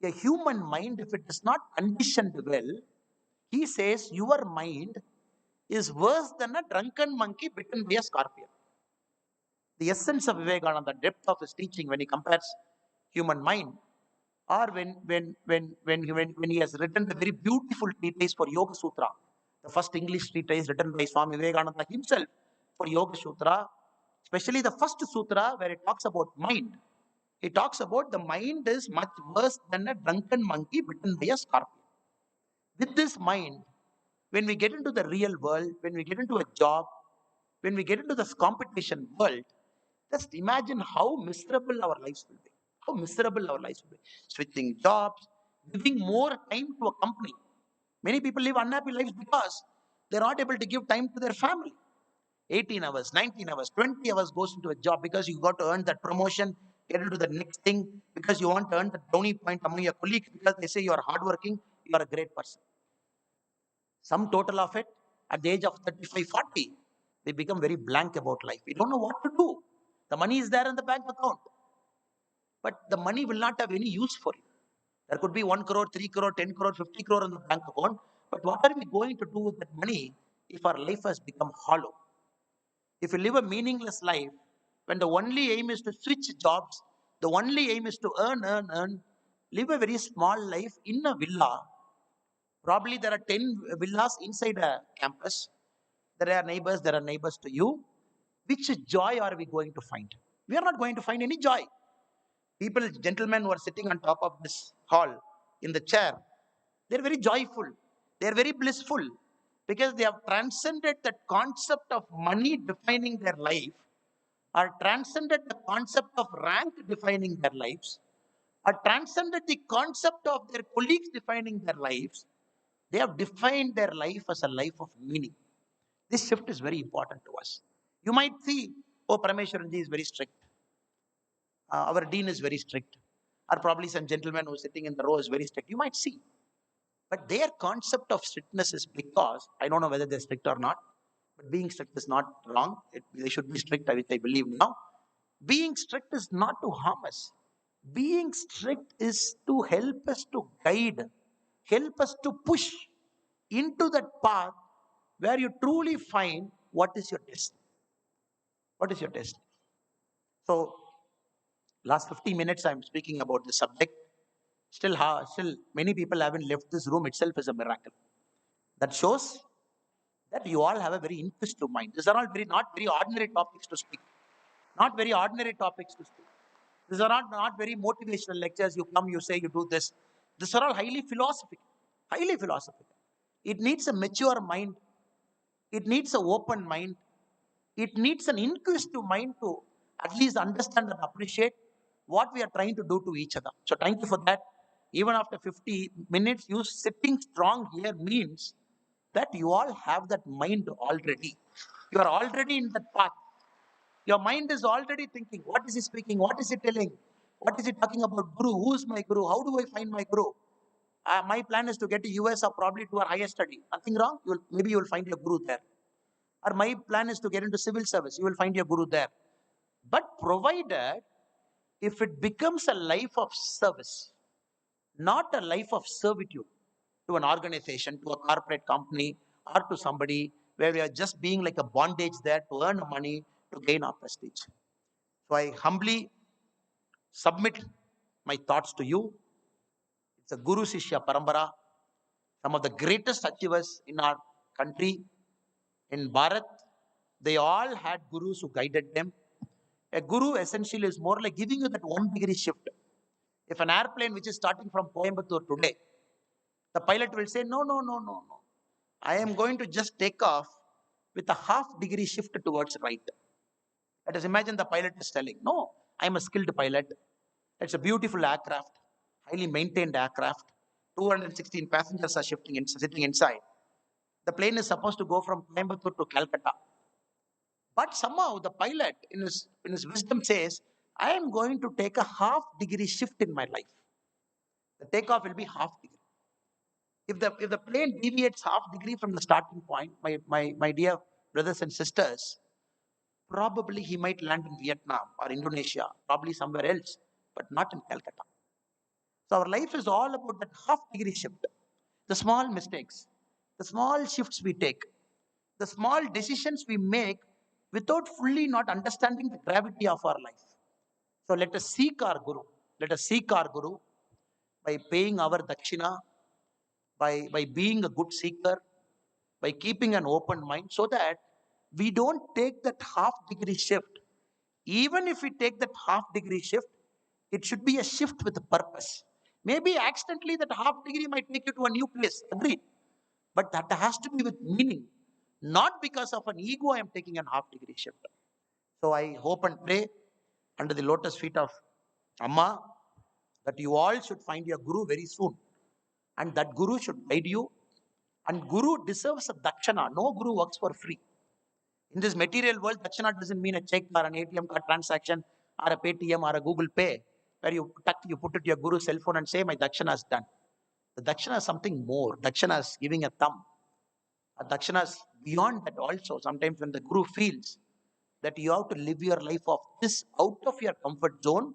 Speaker 6: a human mind, if it is not conditioned well, he says your mind is worse than a drunken monkey bitten by a scorpion. The essence of Vivekananda, the depth of his teaching when he compares human mind, or when he has written the very beautiful treatise for Yoga Sutra, the first English treatise written by Swami Vivekananda himself for Yoga Sutra, especially the first sutra where it talks about mind. He talks about the mind is much worse than a drunken monkey bitten by a scorpion. With this mind, when we get into the real world, when we get into a job, when we get into this competition world, just imagine how miserable our lives will be. How miserable our lives will be. Switching jobs, giving more time to a company. Many people live unhappy lives because they're not able to give time to their family. 18 hours, 19 hours, 20 hours goes into a job because you got to earn that promotion, get into the next thing, because you want to earn the brownie point among your colleagues because they say you are hardworking, you are a great person. Some total of it, at the age of 35, 40, we become very blank about life. We don't know what to do. The money is there in the bank account, but the money will not have any use for you. There could be 1 crore, 3 crore, 10 crore, 50 crore in the bank account, but what are we going to do with that money if our life has become hollow? If you live a meaningless life, when the only aim is to switch jobs, the only aim is to earn, live a very small life in a villa. Probably there are 10 villas inside a campus. There are neighbors to you. Which joy are we going to find? We are not going to find any joy. People, gentlemen who are sitting on top of this hall in the chair, they're very joyful. They're very blissful because they have transcended that concept of money defining their life, or transcended the concept of rank defining their lives, or transcended the concept of their colleagues defining their lives. They have defined their life as a life of meaning. This shift is very important to us. You might see, oh, Parameshwaranji is very strict. Our dean is very strict. Or probably some gentleman who's sitting in the row is very strict. You might see. But their concept of strictness is because, I don't know whether they're strict or not, but being strict is not wrong. They should be strict, which I believe now. Being strict is not to harm us. Being strict is to help us to guide, help us to push into that path where you truly find what is your destiny. What is your destiny? So, last 50 minutes I'm speaking about this subject. Still many people haven't left this room itself is a miracle. That shows that you all have a very inquisitive mind. These are all not very ordinary topics to speak. Not very ordinary topics to speak. These are not very motivational lectures. You come, you say, you do this. These are all highly philosophical. Highly philosophical. It needs a mature mind. It needs an open mind. It needs an inquisitive mind to at least understand and appreciate what we are trying to do to each other. So thank you for that. Even after 50 minutes, you sitting strong here means that you all have that mind already. You are already in that path. Your mind is already thinking, what is he speaking? What is he telling? What is he talking about? Guru, who is my guru? How do I find my guru? My plan is to get to US or probably to a higher study. Nothing wrong. Maybe you will find your guru there. Or my plan is to get into civil service. You will find your guru there. But provided if it becomes a life of service, not a life of servitude to an organization, to a corporate company, or to somebody where we are just being like a bondage there to earn money, to gain our prestige. So I humbly submit my thoughts to you. It's a Guru Sishya Parambara, some of the greatest achievers in our country, in Bharat. They all had gurus who guided them. A guru essentially is more like giving you that 1 degree shift. If an airplane which is starting from Coimbatore today, the pilot will say, no, no, no, no, no. I am going to just take off with a ½ degree shift towards right. Let us imagine the pilot is telling, no, I am a skilled pilot. It's a beautiful aircraft, highly maintained aircraft. 216 passengers are sitting inside. The plane is supposed to go from Coimbatore to Calcutta. But somehow the pilot, in his wisdom, says, I am going to take a ½ degree shift in my life. The takeoff will be ½ degree. If the plane deviates ½ degree from the starting point, my dear brothers and sisters, probably he might land in Vietnam or Indonesia, probably somewhere else, but not in Calcutta. So our life is all about that ½ degree shift. The small mistakes, the small shifts we take, the small decisions we make without fully not understanding the gravity of our life. So let us seek our Guru. Let us seek our Guru by paying our dakshina, by being a good seeker, by keeping an open mind, so that we don't take that ½ degree shift. Even if we take that ½ degree shift, it should be a shift with a purpose. Maybe accidentally that ½ degree might take you to a new place, agreed. But that has to be with meaning, not because of an ego I am taking an ½ degree shift. So I hope and pray under the lotus feet of Amma that you all should find your Guru very soon. And that Guru should guide you. And Guru deserves a dakshana. No Guru works for free. In this material world, dakshana doesn't mean a check or an ATM card transaction or a Paytm or a Google Pay, where you put it to your Guru's cell phone and say, my dakshana is done. The dakshana is something more. Dakshana is giving a thumb. A dakshana is beyond that also. Sometimes when the Guru feels that you have to live your life of this out of your comfort zone,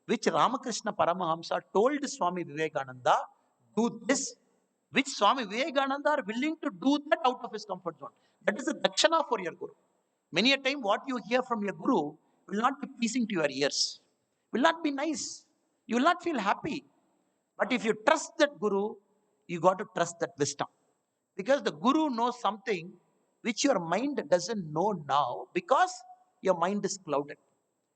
Speaker 6: which Ramakrishna Paramahamsa told Swami Vivekananda, do this, which Swami Vivekananda are willing to do that out of his comfort zone. That is a dakshana for your Guru. Many a time what you hear from your Guru will not be pleasing to your ears, will not be nice. You will not feel happy. But if you trust that Guru, you got to trust that wisdom. Because the Guru knows something which your mind doesn't know now, because your mind is clouded.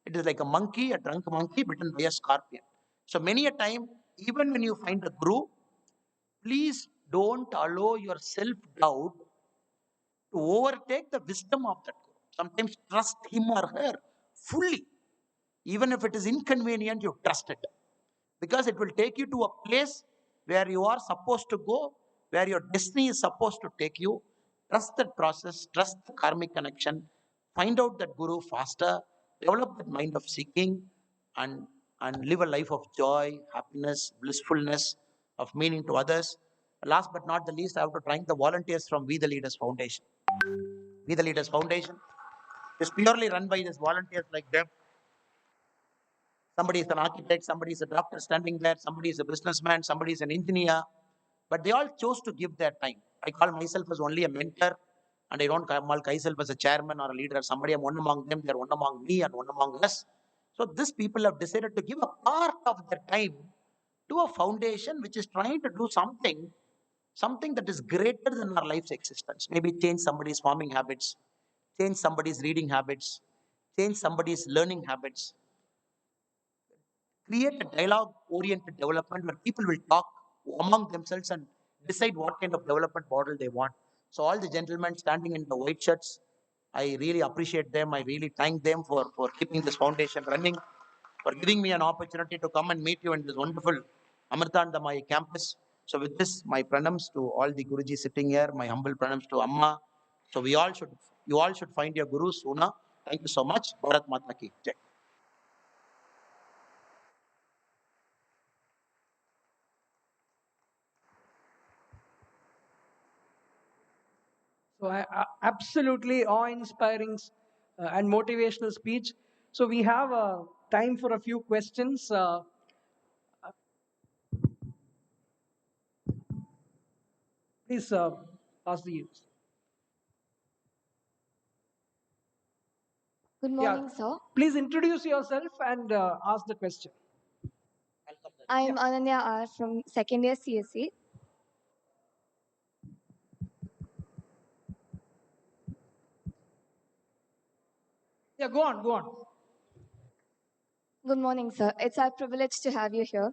Speaker 6: It is like a monkey, a drunk monkey bitten by a scorpion. So many a time, even when you find a Guru, please don't allow your self-doubt to overtake the wisdom of that Guru. Sometimes trust him or her fully. Even if it is inconvenient, you trust it. Because it will take you to a place where you are supposed to go, where your destiny is supposed to take you. Trust that process, trust the karmic connection, find out that Guru faster, develop that mind of seeking, and live a life of joy, happiness, blissfulness, of meaning to others. Last but not the least, I have to thank the volunteers from We the Leaders Foundation. We the Leaders Foundation is purely run by these volunteers like them. Somebody is an architect, somebody is a doctor standing there, somebody is a businessman, somebody is an engineer, but they all chose to give their time. I call myself as only a mentor, and I don't call myself as a chairman or a leader. Somebody, I'm one among them, they're one among me, and one among us. So these people have decided to give a part of their time to a foundation which is trying to do something that is greater than our life's existence. Maybe change somebody's farming habits, change somebody's reading habits, change somebody's learning habits, create a dialogue-oriented development where people will talk among themselves and decide what kind of development model they want. So all the gentlemen standing in the white shirts, I really appreciate them. I really thank them for keeping this foundation running, for giving me an opportunity to come and meet you in this wonderful Amrita campus. So with this, my pranams to all the Guruji sitting here, my humble pranams to Amma. So you all should find your Guru sooner. Thank you so much. Bharat Mata ki jai.
Speaker 1: So, absolutely awe-inspiring and motivational speech. So, we have time for a few questions. Please pass the use.
Speaker 7: Good
Speaker 1: Yeah,
Speaker 7: morning, sir.
Speaker 1: please introduce yourself and ask the question.
Speaker 7: I
Speaker 1: Yeah,
Speaker 7: am Ananya R from second year CSE.
Speaker 1: yeah, go on, go on.
Speaker 7: Good morning, sir. It's our privilege to have you here.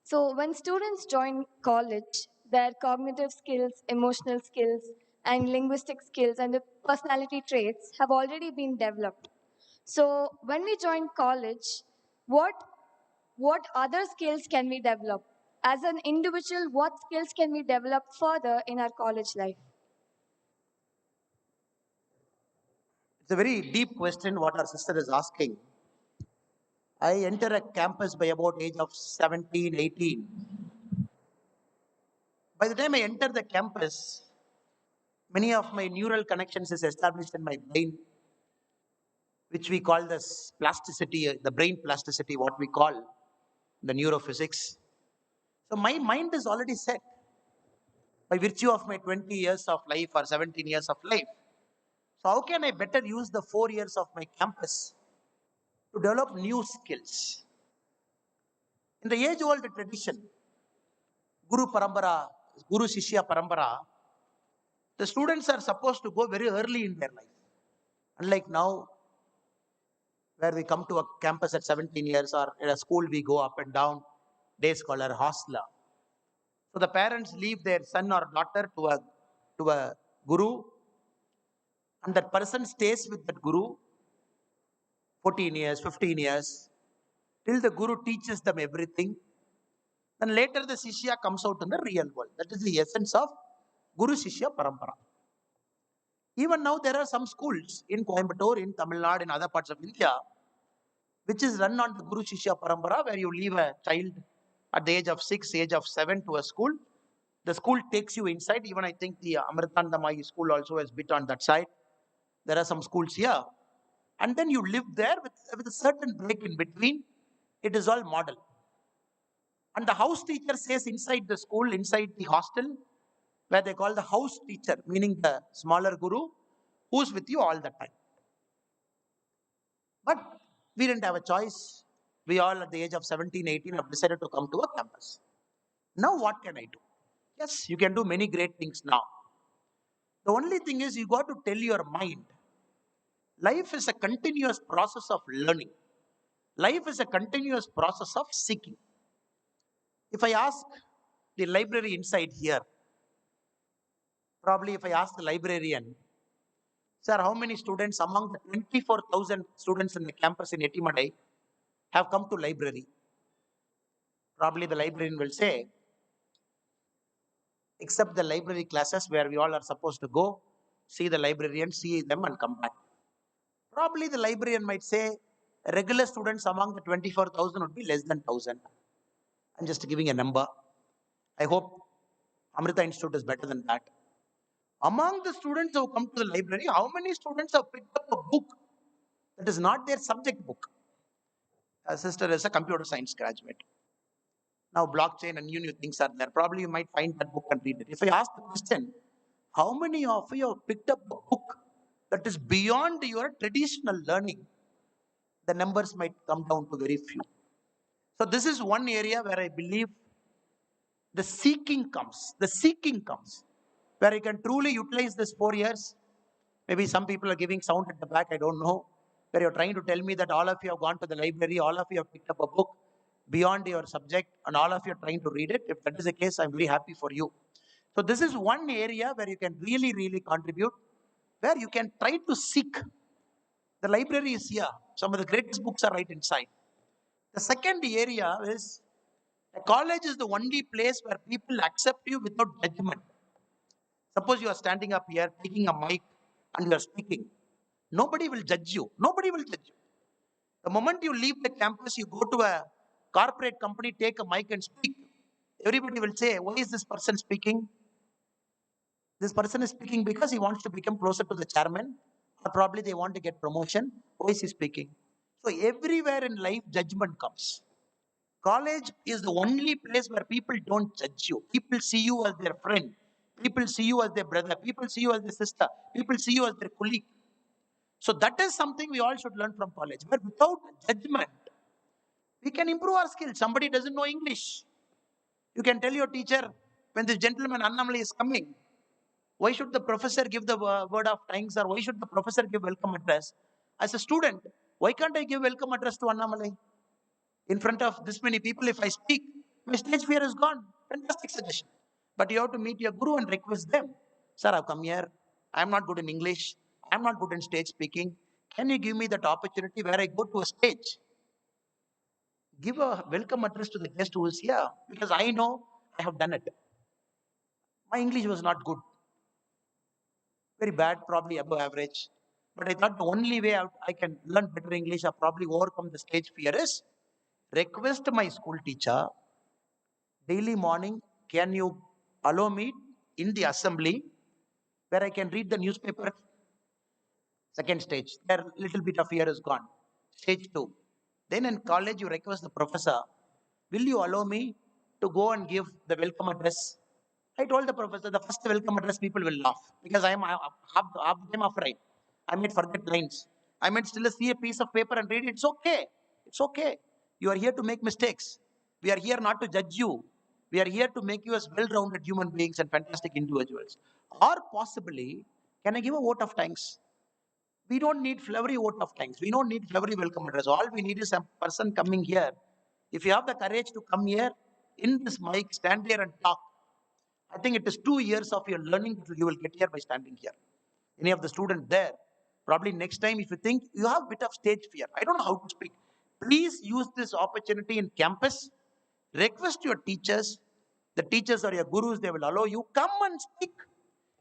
Speaker 7: So, when students join college, their cognitive skills, emotional skills, and linguistic skills and the personality traits have already been developed. So, when we join college, what what other skills can we develop? As an individual, what skills can we develop further in our college life?
Speaker 6: It's a very deep question what our sister is asking. I enter a campus by about age of 17, 18. By the time I enter the campus, many of my neural connections is established in my brain, which we call this plasticity, the brain plasticity, what we call the neurophysics. So my mind is already set by virtue of my 20 years of life or 17 years of life. So how can I better use the 4 years of my campus to develop new skills? In the age-old tradition, Guru Parambara, Guru Shishya Parambara, the students are supposed to go very early in their life. Unlike now, where we come to a campus at 17 years or in a school we go up and down, day scholar, hostler. So the parents leave their son or daughter to a guru, and that person stays with that guru 14 years, 15 years, till the guru teaches them everything. Then later the Shishya comes out in the real world. That is the essence of Guru Shishya Parampara. Even now, there are some schools in Coimbatore, in Tamil Nadu, in other parts of India, which is run on the Guru Shishya Parampara, where you leave a child at the age of 6, age of 7 to a school. The school takes you inside. Even I think the Amrita school also has bit on that side. There are some schools here. And then you live there with a certain break in between. It is all model. And the house teacher says inside the school, inside the hostel, where they call the house teacher, meaning the smaller guru, who's with you all the time. But we didn't have a choice. We all at the age of 17, 18 have decided to come to a campus. Now what can I do? Yes, you can do many great things now. The only thing is you got to tell your mind, life is a continuous process of learning. Life is a continuous process of seeking. If I ask the library inside here, probably if I ask the librarian, sir, how many students among the 24,000 students in the campus in Etimadai have come to library? Probably the librarian will say, except the library classes where we all are supposed to go, see the librarian, see them and come back. Probably the librarian might say, regular students among the 24,000 would be less than 1,000. I'm just giving a number. I hope Amrita Institute is better than that. Among the students who come to the library, how many students have picked up a book that is not their subject book? A sister is a computer science graduate. Now blockchain and new things are there. Probably you might find that book and read it. If I ask the question, how many of you have picked up a book that is beyond your traditional learning? The numbers might come down to very few. So this is one area where I believe the seeking comes. The seeking comes. Where you can truly utilize this 4 years. Maybe some people are giving sound at the back, I don't know. Where you're trying to tell me that all of you have gone to the library, all of you have picked up a book beyond your subject, and all of you are trying to read it. If that is the case, I'm very happy for you. So this is one area where you can really, really contribute, where you can try to seek. The library is here. Some of the greatest books are right inside. The second area is a college is the only place where people accept you without judgment. Suppose you are standing up here, taking a mic, and you are speaking. Nobody will judge you. Nobody will judge you. The moment you leave the campus, you go to a corporate company, take a mic and speak. Everybody will say, why is this person speaking? This person is speaking because he wants to become closer to the chairman, or probably they want to get promotion. Why is he speaking? So everywhere in life, judgment comes. College is the only place where people don't judge you. People see you as their friend. People see you as their brother. People see you as their sister. People see you as their colleague. So that is something we all should learn from college. But without judgment, we can improve our skills. Somebody doesn't know English. You can tell your teacher, when this gentleman Annamali is coming, why should the professor give the word of thanks, or why should the professor give welcome address? As a student, why can't I give welcome address to Annamalai? In front of this many people, if I speak, my stage fear is gone. Fantastic suggestion. But you have to meet your guru and request them. Sir, I've come here. I'm not good in English. I'm not good in stage speaking. Can you give me that opportunity where I go to a stage? Give a welcome address to the guest who is here, because I know I have done it. My English was not good, very bad, probably above average. But I thought the only way I can learn better English or probably overcome the stage fear is request my school teacher daily morning, can you allow me in the assembly where I can read the newspaper? Second stage, there little bit of fear is gone. Stage two. Then in college, you request the professor, will you allow me to go and give the welcome address? I told the professor, the first welcome address, people will laugh because I am half them afraid. I might forget lines. I might still see a piece of paper and read it. It's okay. It's okay. You are here to make mistakes. We are here not to judge you. We are here to make you as well-rounded human beings and fantastic individuals. Or possibly, can I give a vote of thanks? We don't need flowery vote of thanks. We don't need flowery welcome address. All we need is a person coming here. If you have the courage to come here, in this mic, stand there and talk. I think it is 2 years of your learning that you will get here by standing here. Any of the students there, probably next time, if you think you have a bit of stage fear, I don't know how to speak, please use this opportunity in campus. Request your teachers. The teachers are your gurus. They will allow you. Come and speak.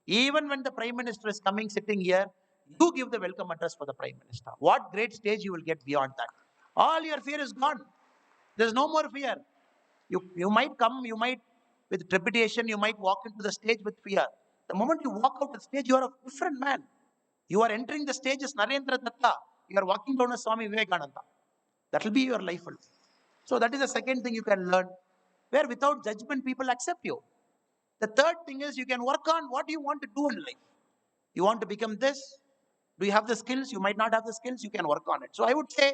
Speaker 6: Even when the Prime Minister is coming, sitting here, you give the welcome address for the Prime Minister. What great stage you will get beyond that. All your fear is gone. There's no more fear. You might come, you might, with trepidation, you might walk into the stage with fear. The moment you walk out the stage, you are a different man. You are entering the stage as Narendra Datta. You are walking down as Swami Vivekananda. That will be your life. So that is the second thing you can learn, where without judgment, people accept you. The third thing is you can work on what you want to do in life. You want to become this? Do you have the skills? You might not have the skills. You can work on it. So I would say,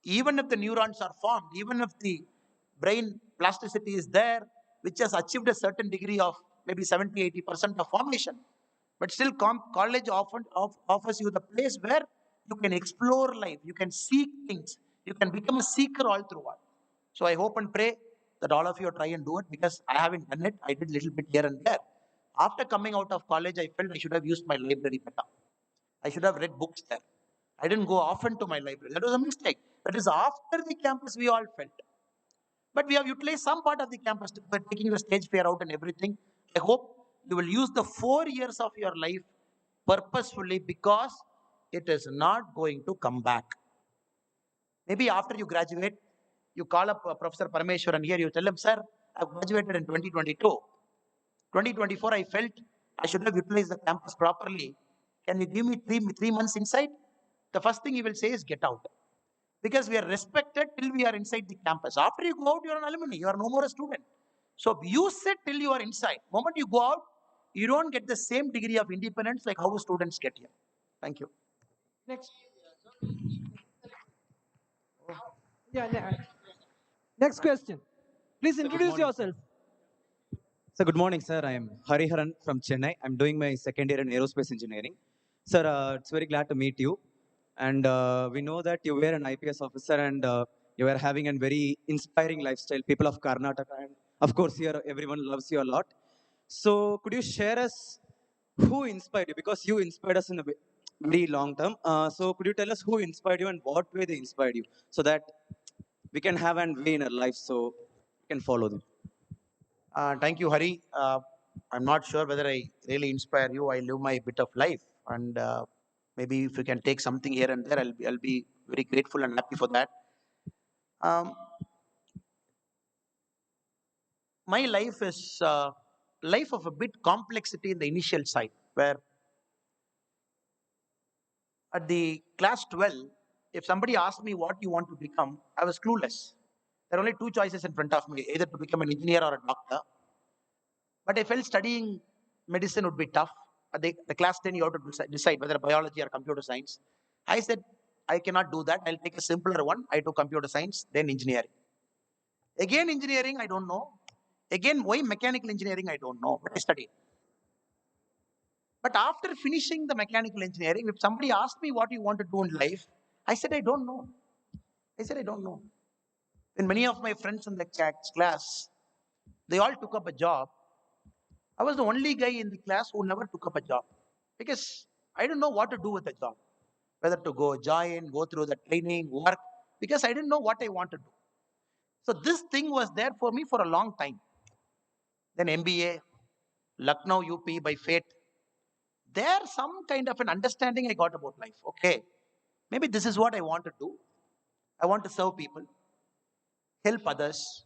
Speaker 6: even if the neurons are formed, even if the brain plasticity is there, which has achieved a certain degree of maybe 70-80% of formation, but still college often offers you the place where you can explore life, you can seek things, you can become a seeker all throughout. So I hope and pray that all of you try and do it, because I haven't done it. I did little bit here and there. After coming out of college, I felt I should have used my library better. I should have read books there. I didn't go often to my library. That was a mistake. That is after the campus we all felt. But we have utilized some part of the campus by taking the stage fear out and everything. I hope you will use the 4 years of your life purposefully, because it is not going to come back. Maybe after you graduate, you call up Professor Parameshwaran here, you tell him, sir, I graduated in 2022. 2024, I felt I should have utilized the campus properly. Can you give me three months inside? The first thing he will say is get out. Because we are respected till we are inside the campus. After you go out, you are an alumni. You are no more a student. So use it till you are inside. Moment you go out, you don't get the same degree of independence like how students get here. Thank you.
Speaker 1: Next. Yeah, next question. Please
Speaker 8: Sir, good
Speaker 1: introduce
Speaker 8: morning, sir.
Speaker 1: yourself.
Speaker 8: Sir, good morning, sir. I am Hariharan from Chennai. I'm doing my second year in aerospace engineering. Sir, it's very glad to meet you. And we know that you were an IPS officer, and you are having a very inspiring lifestyle. People of Karnataka, and of course, here everyone loves you a lot. So, could you share us who inspired you? Because you inspired us in a very long term. So, could you tell us who inspired you and what way they inspired you, so that we can have a way in our life, so we can follow them?
Speaker 6: Thank you, Hari. I'm not sure whether I really inspire you. I live my bit of life. And Maybe if you can take something here and there, I'll be very grateful and happy for that. Um, my life is life of a bit complexity in the initial side, where at the class 12, if somebody asked me what you want to become, I was clueless. There are only two choices in front of me, either to become an engineer or a doctor. But I felt studying medicine would be tough. At the class 10, you have to decide whether biology or computer science. I said, I cannot do that. I'll take a simpler one. I took computer science, then engineering. Again, engineering, I don't know. Again, why mechanical engineering, I don't know. But I studied. But after finishing the mechanical engineering, if somebody asked me what you want to do in life, I said, I don't know. I said, I don't know. And many of my friends in the class, they all took up a job. I was the only guy in the class who never took up a job because I didn't know what to do with the job, whether to go join, go through the training, work, because I didn't know what I wanted to do. So this thing was there for me for a long time. Then MBA, Lucknow, UP by fate. There's some kind of an understanding I got about life. Okay, maybe this is what I want to do. I want to serve people, help others,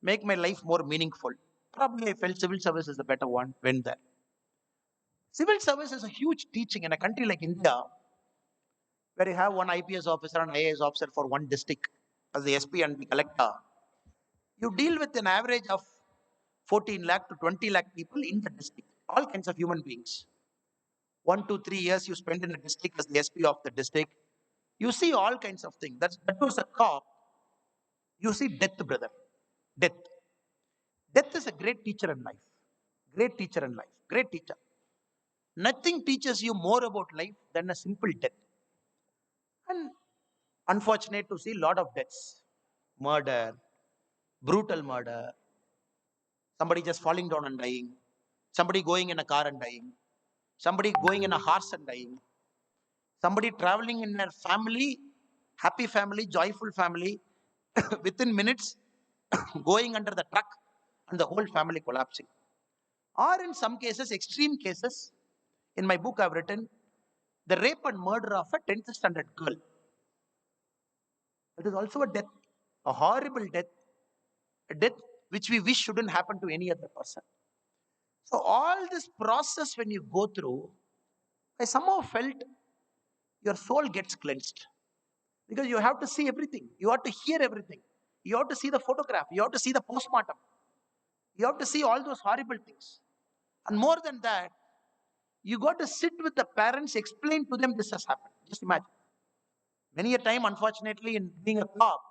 Speaker 6: make my life more meaningful. Probably I felt civil service is the better one, went there. Civil service is a huge teaching in a country like India, where you have one IPS officer and IAS officer for one district as the SP and the collector. You deal with an average of 14 lakh to 20 lakh people in the district, all kinds of human beings. 1 to 3 years you spend in the district as the SP of the district. You see all kinds of things. That was a cop. You see death, brother. Death. Death is a great teacher in life. Great teacher in life. Great teacher. Nothing teaches you more about life than a simple death. And unfortunate to see a lot of deaths. Murder, brutal murder, somebody just falling down and dying, somebody going in a car and dying, somebody going in a horse and dying, somebody traveling in a family, happy family, joyful family, within minutes going under the truck and the whole family collapsing. Or in some cases, extreme cases, in my book I've written the rape and murder of a 10th standard girl. It is also a death, a horrible death, a death which we wish shouldn't happen to any other person. So all this process when you go through, I somehow felt your soul gets cleansed because you have to see everything. You have to hear everything. You have to see the photograph. You have to see the postmortem. You have to see all those horrible things. And more than that, you got to sit with the parents, explain to them this has happened. Just imagine. Many a time, unfortunately, in being a cop,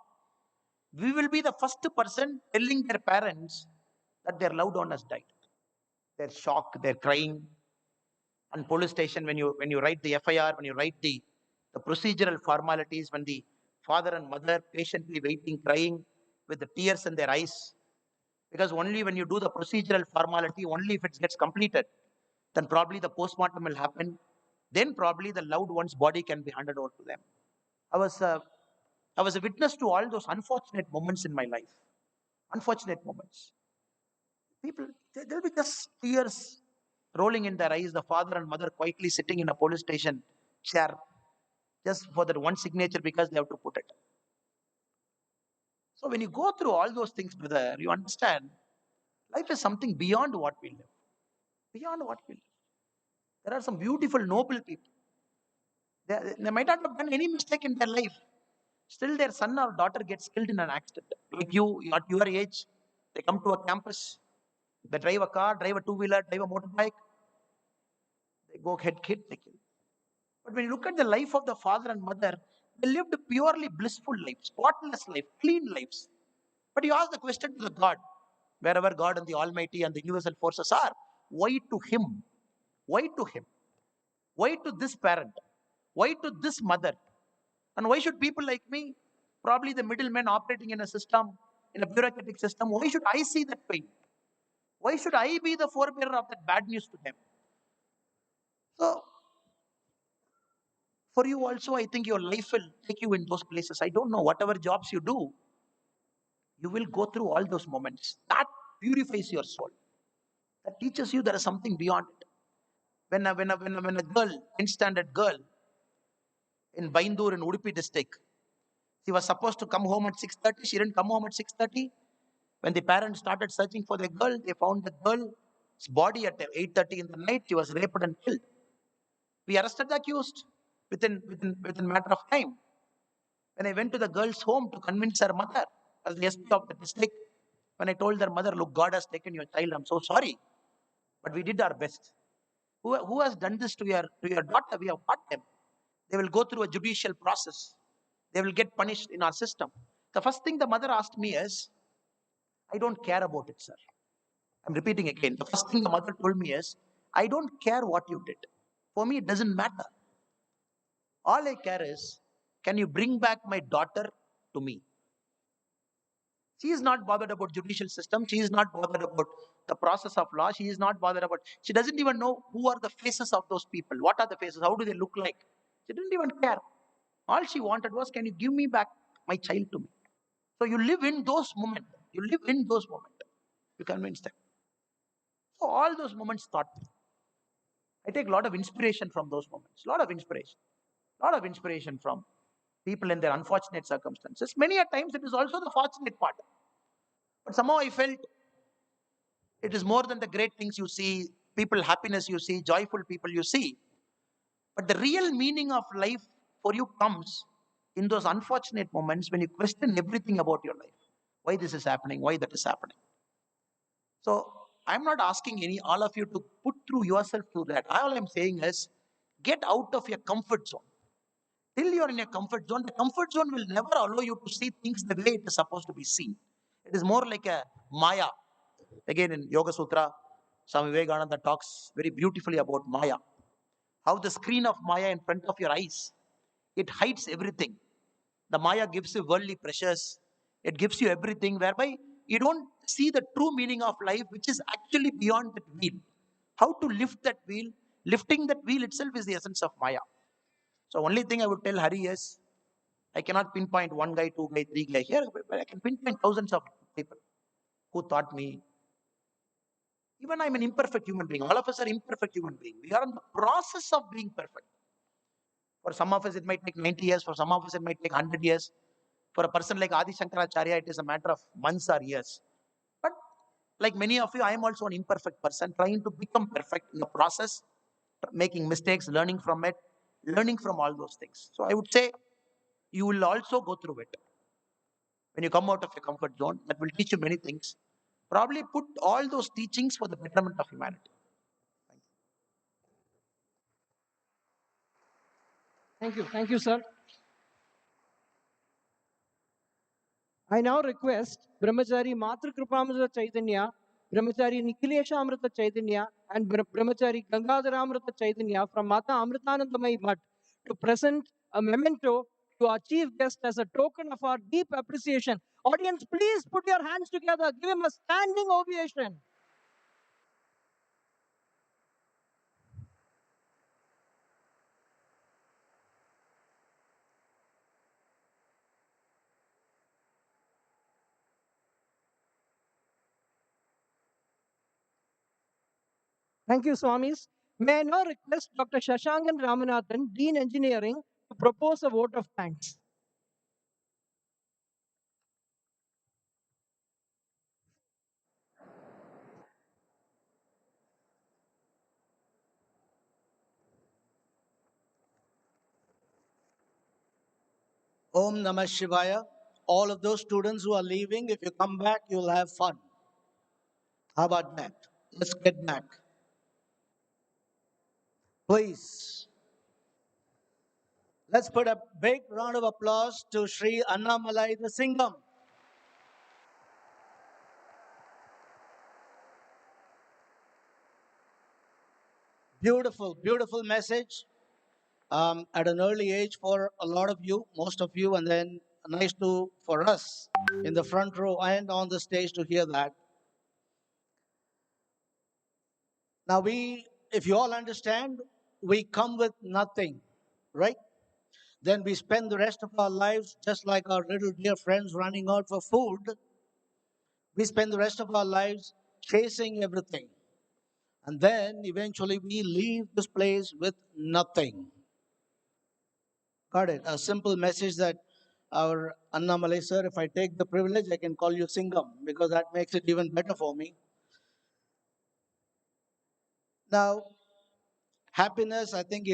Speaker 6: we will be the first person telling their parents that their loved one has died. They're shocked, they're crying. And police station, when you write the FIR, when you write the procedural formalities, when the father and mother patiently waiting, crying with the tears in their eyes, because only when you do the procedural formality, only if it gets completed, then probably the postmortem will happen. Then probably the loved one's body can be handed over to them. I was uh, I was a witness to all those unfortunate moments in my life. Unfortunate moments. People, there'll be just tears rolling in their eyes. The father and mother quietly sitting in a police station chair just for that one signature because they have to put it. So when you go through all those things, brother, you understand life is something beyond what we live. Beyond what we live. There are some beautiful, noble people. They might not have done any mistake in their life. Still, their son or daughter gets killed in an accident. Like you, at your age, they come to a campus, they drive a car, drive a two-wheeler, drive a motorbike, they go head hit, they kill. But when you look at the life of the father and mother, they lived purely blissful lives, spotless life, clean lives. But you ask the question to the God, wherever God and the Almighty and the universal forces are, why to Him? Why to Him? Why to this parent? Why to this mother? And why should people like me, probably the middlemen operating in a system, in a bureaucratic system, why should I see that pain? Why should I be the forebearer of that bad news to them? So, for you also, I think your life will take you in those places. I don't know, whatever jobs you do, you will go through all those moments. That purifies your soul. That teaches you there is something beyond it. When a girl, 10th standard girl, in Baindur in Udupi district. She was supposed to come home at 6:30. She didn't come home at 6:30. When the parents started searching for the girl, they found the girl's body at 8:30 in the night. She was raped and killed. We arrested the accused within matter of time. When I went to the girl's home to convince her mother, as the SP of the district, when I told her mother, look, God has taken your child, I'm so sorry, but we did our best. Who has done this to your daughter? We have caught them. They will go through a judicial process. They will get punished in our system. The first thing the mother asked me is, I don't care about it, sir. I'm repeating again. The first thing the mother told me is, I don't care what you did. For me, it doesn't matter. All I care is, can you bring back my daughter to me? She is not bothered about judicial system. She is not bothered about the process of law. She is not bothered about, she doesn't even know who are the faces of those people. What are the faces? How do they look like? She didn't even care. All she wanted was, can you give me back my child to me? So you live in those moments. You live in those moments. You convince them. So all those moments taught me. I take a lot of inspiration from those moments. A lot of inspiration. A lot of inspiration from people in their unfortunate circumstances. Many a times it is also the fortunate part. But somehow I felt it is more than the great things you see, people happiness you see, joyful people you see. But the real meaning of life for you comes in those unfortunate moments when you question everything about your life. Why this is happening, why that is happening. So I'm not asking all of you to put through yourself through that. All I'm saying is get out of your comfort zone. Till you're in your comfort zone, the comfort zone will never allow you to see things the way it is supposed to be seen. It is more like a Maya. Again, in Yoga Sutra, Swami Vivekananda talks very beautifully about Maya. How the screen of Maya in front of your eyes, it hides everything. The Maya gives you worldly pressures. It gives you everything whereby you don't see the true meaning of life, which is actually beyond that wheel. How to lift that wheel? Lifting that wheel itself is the essence of Maya. So only thing I would tell Hari is, I cannot pinpoint one guy, two guy, three guy here, but I can pinpoint thousands of people who taught me. Even I'm an imperfect human being. All of us are imperfect human beings. We are in the process of being perfect. For some of us, it might take 90 years. For some of us, it might take 100 years. For a person like Adi Shankaracharya, it is a matter of months or years. But like many of you, I am also an imperfect person trying to become perfect in the process, making mistakes, learning from it, learning from all those things. So I would say you will also go through it. When you come out of your comfort zone, that will teach you many things. Probably put all those teachings for the betterment of humanity.
Speaker 1: Thank you. Thank you, sir. I now request Brahmachari Matru Kripamrita Chaitanya, Brahmachari Nikhilesha Amrita Chaitanya, and Brahmachari Gangadhara Amrita Chaitanya from Mata Amritanandamayi Mutt to present a memento to our chief guest as a token of our deep appreciation. Audience, please put your hands together. Give him a standing ovation. Thank you, Swamis. May I now request Dr. Shashangan Ramanathan, Dean Engineering, to propose a vote of thanks.
Speaker 9: Om Namah Shivaya. All of those students who are leaving, if you come back, you'll have fun. How about that? Let's get back. Please. Let's put a big round of applause to Sri Annamalai the Singam. Beautiful, beautiful message. At an early age for a lot of you, most of you, and then nice to for us in the front row and on the stage to hear that. Now if you all understand, we come with nothing, right? Then we spend the rest of our lives just like our little dear friends running out for food. We spend the rest of our lives chasing everything. And then eventually we leave this place with nothing. Got it. A simple message that our Annamalai sir, if I take the privilege, I can call you Singam because that makes it even better for me. Now, happiness, I think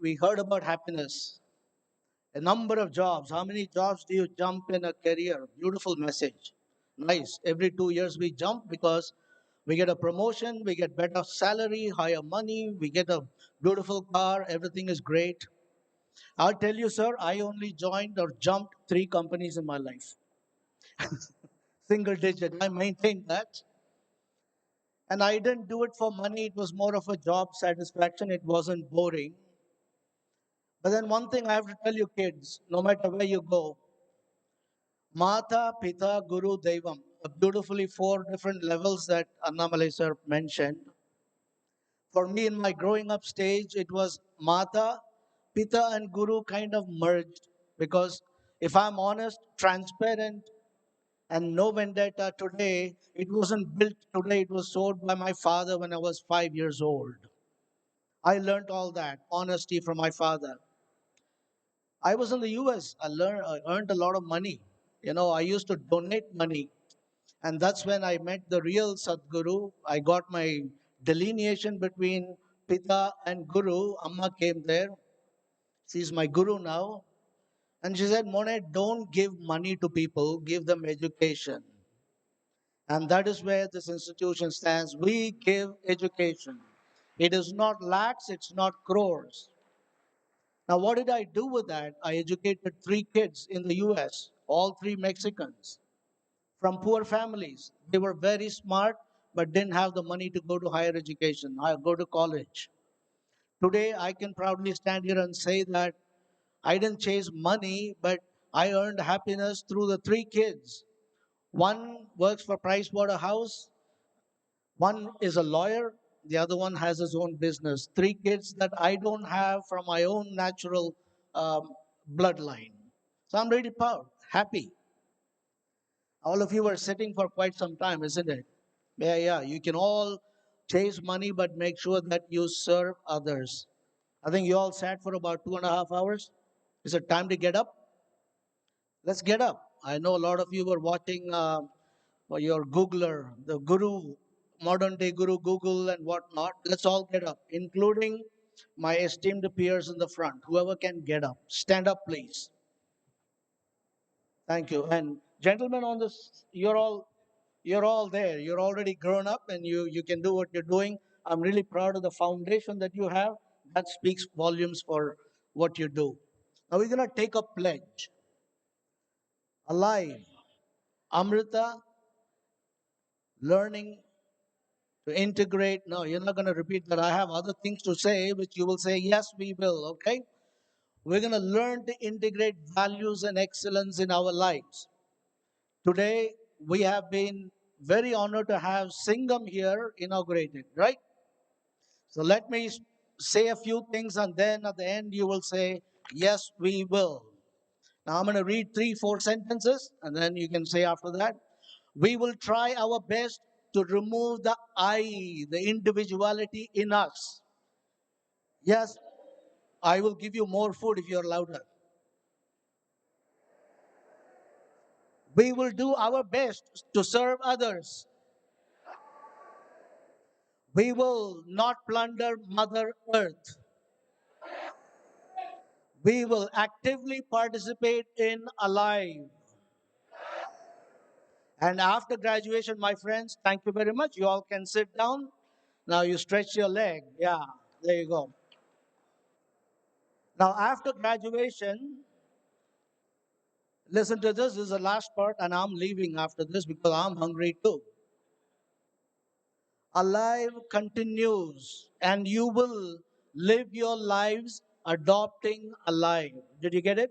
Speaker 9: we heard about happiness. A number of jobs. How many jobs do you jump in a career? Beautiful message. Nice. Every 2 years we jump because we get a promotion, we get better salary, higher money, we get a beautiful car, everything is great. I'll tell you, sir, I only joined or jumped 3 companies in my life. Single digit. I maintained that. And I didn't do it for money. It was more of a job satisfaction. It wasn't boring. But then one thing I have to tell you, kids, no matter where you go, Mata, Pita, Guru, Devam, beautifully 4 different levels that Annamalai sir mentioned. For me, in my growing up stage, it was Mata, Pita, and Guru kind of merged. Because if I'm honest, transparent, and no vendetta today, it wasn't built today, it was sold by my father when I was 5 years old. I learned all that, honesty from my father. I was in the US, I earned a lot of money. I used to donate money. And that's when I met the real Sadguru. I got my delineation between Pita and Guru. Amma came there. She's my Guru now. And she said, Monet, don't give money to people, give them education. And that is where this institution stands. We give education. It is not lakhs, it's not crores. Now, what did I do with that? I educated 3 kids in the US, all 3 Mexicans from poor families. They were very smart, but didn't have the money to go to higher education, go to college. Today, I can proudly stand here and say that I didn't chase money, but I earned happiness through the 3 kids. One works for Price Waterhouse, one is a lawyer, the other one has his own business. 3 kids that I don't have from my own natural bloodline. So I'm really proud, happy. All of you are sitting for quite some time, isn't it? Yeah, yeah. You can all chase money, but make sure that you serve others. I think you all sat for about 2.5 hours. Is it time to get up? Let's get up. I know a lot of you were watching your Googler, the Guru, modern day Guru Google and whatnot. Let's all get up, including my esteemed peers in the front. Whoever can get up, stand up, please. Thank you. And gentlemen on this, you're all there. You're already grown up and you can do what you're doing. I'm really proud of the foundation that you have. That speaks volumes for what you do. Now we're going to take a pledge. Alive. Amrita, learning to integrate. No, you're not going to repeat that. I have other things to say, which you will say, yes, we will. Okay? We're going to learn to integrate values and excellence in our lives. Today, we have been very honored to have Singham here inaugurated, right? So let me say a few things and then at the end you will say, yes, we will. Now I'm going to read 3, 4 sentences and then you can say after that, we will try our best to remove the I, the individuality in us. Yes, I will give you more food if you're louder. We will do our best to serve others. We will not plunder Mother Earth. We will actively participate in Alive. And after graduation, my friends, thank you very much. You all can sit down. Now you stretch your leg. Yeah, there you go. Now, after graduation, listen to this. This is the last part, and I'm leaving after this because I'm hungry too. Alive continues, and you will live your lives adopting alive. Did you get it?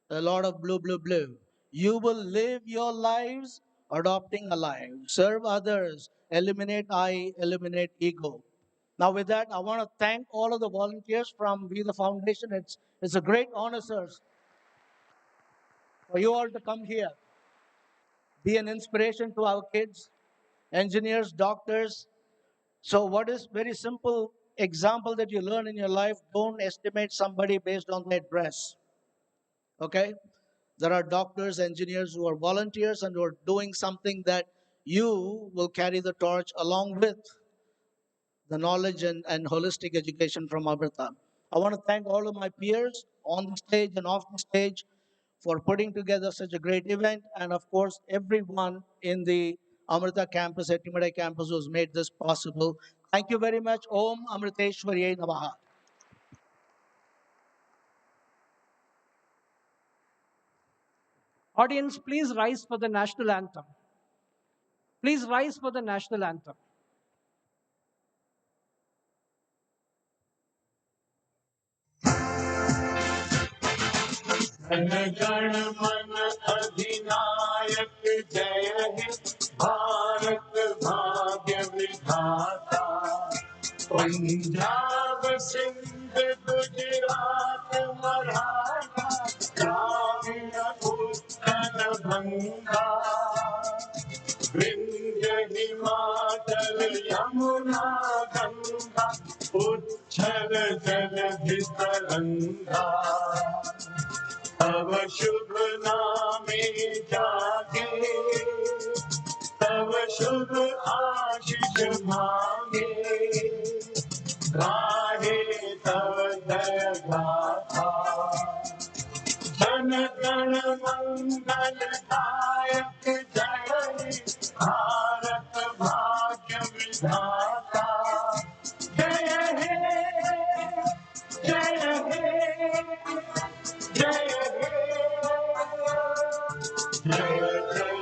Speaker 9: A lot of blue, blue, blue. You will live your lives adopting alive. Serve others. Eliminate I, eliminate ego. Now, with that, I want to thank all of the volunteers from We the Foundation. It's a great honor, sirs, for you all to come here. Be an inspiration to our kids, engineers, doctors. So, what is very simple example that you learn in your life, don't estimate somebody based on their dress. Okay? There are doctors, engineers who are volunteers and who are doing something that you will carry the torch along with the knowledge and holistic education from Amrita. I want to thank all of my peers on the stage and off the stage for putting together such a great event, and of course, everyone in the Amrita campus, at Timade campus, who's made this possible. Thank you very much. Om Amriteshwarye Namaha.
Speaker 1: Audience, please rise for the national anthem. Please rise for the national anthem.
Speaker 10: Jana Gana मन अधिनायक जय हे भारत भाग्य विधाता पंजाब सिंध गुजरात मराठा द्राविड़ उत्कल बंगा विंध्य हिमाचल यमुना गंगा उच्छल जलधि तरंगा तव शुभ नामे जागे तव शुभ आशीष मांगे गाहे तव जय गाथा जन गण मंगल दायक जय हे भारत भाग्य विधाता जय हे जय हे जय हे जय जय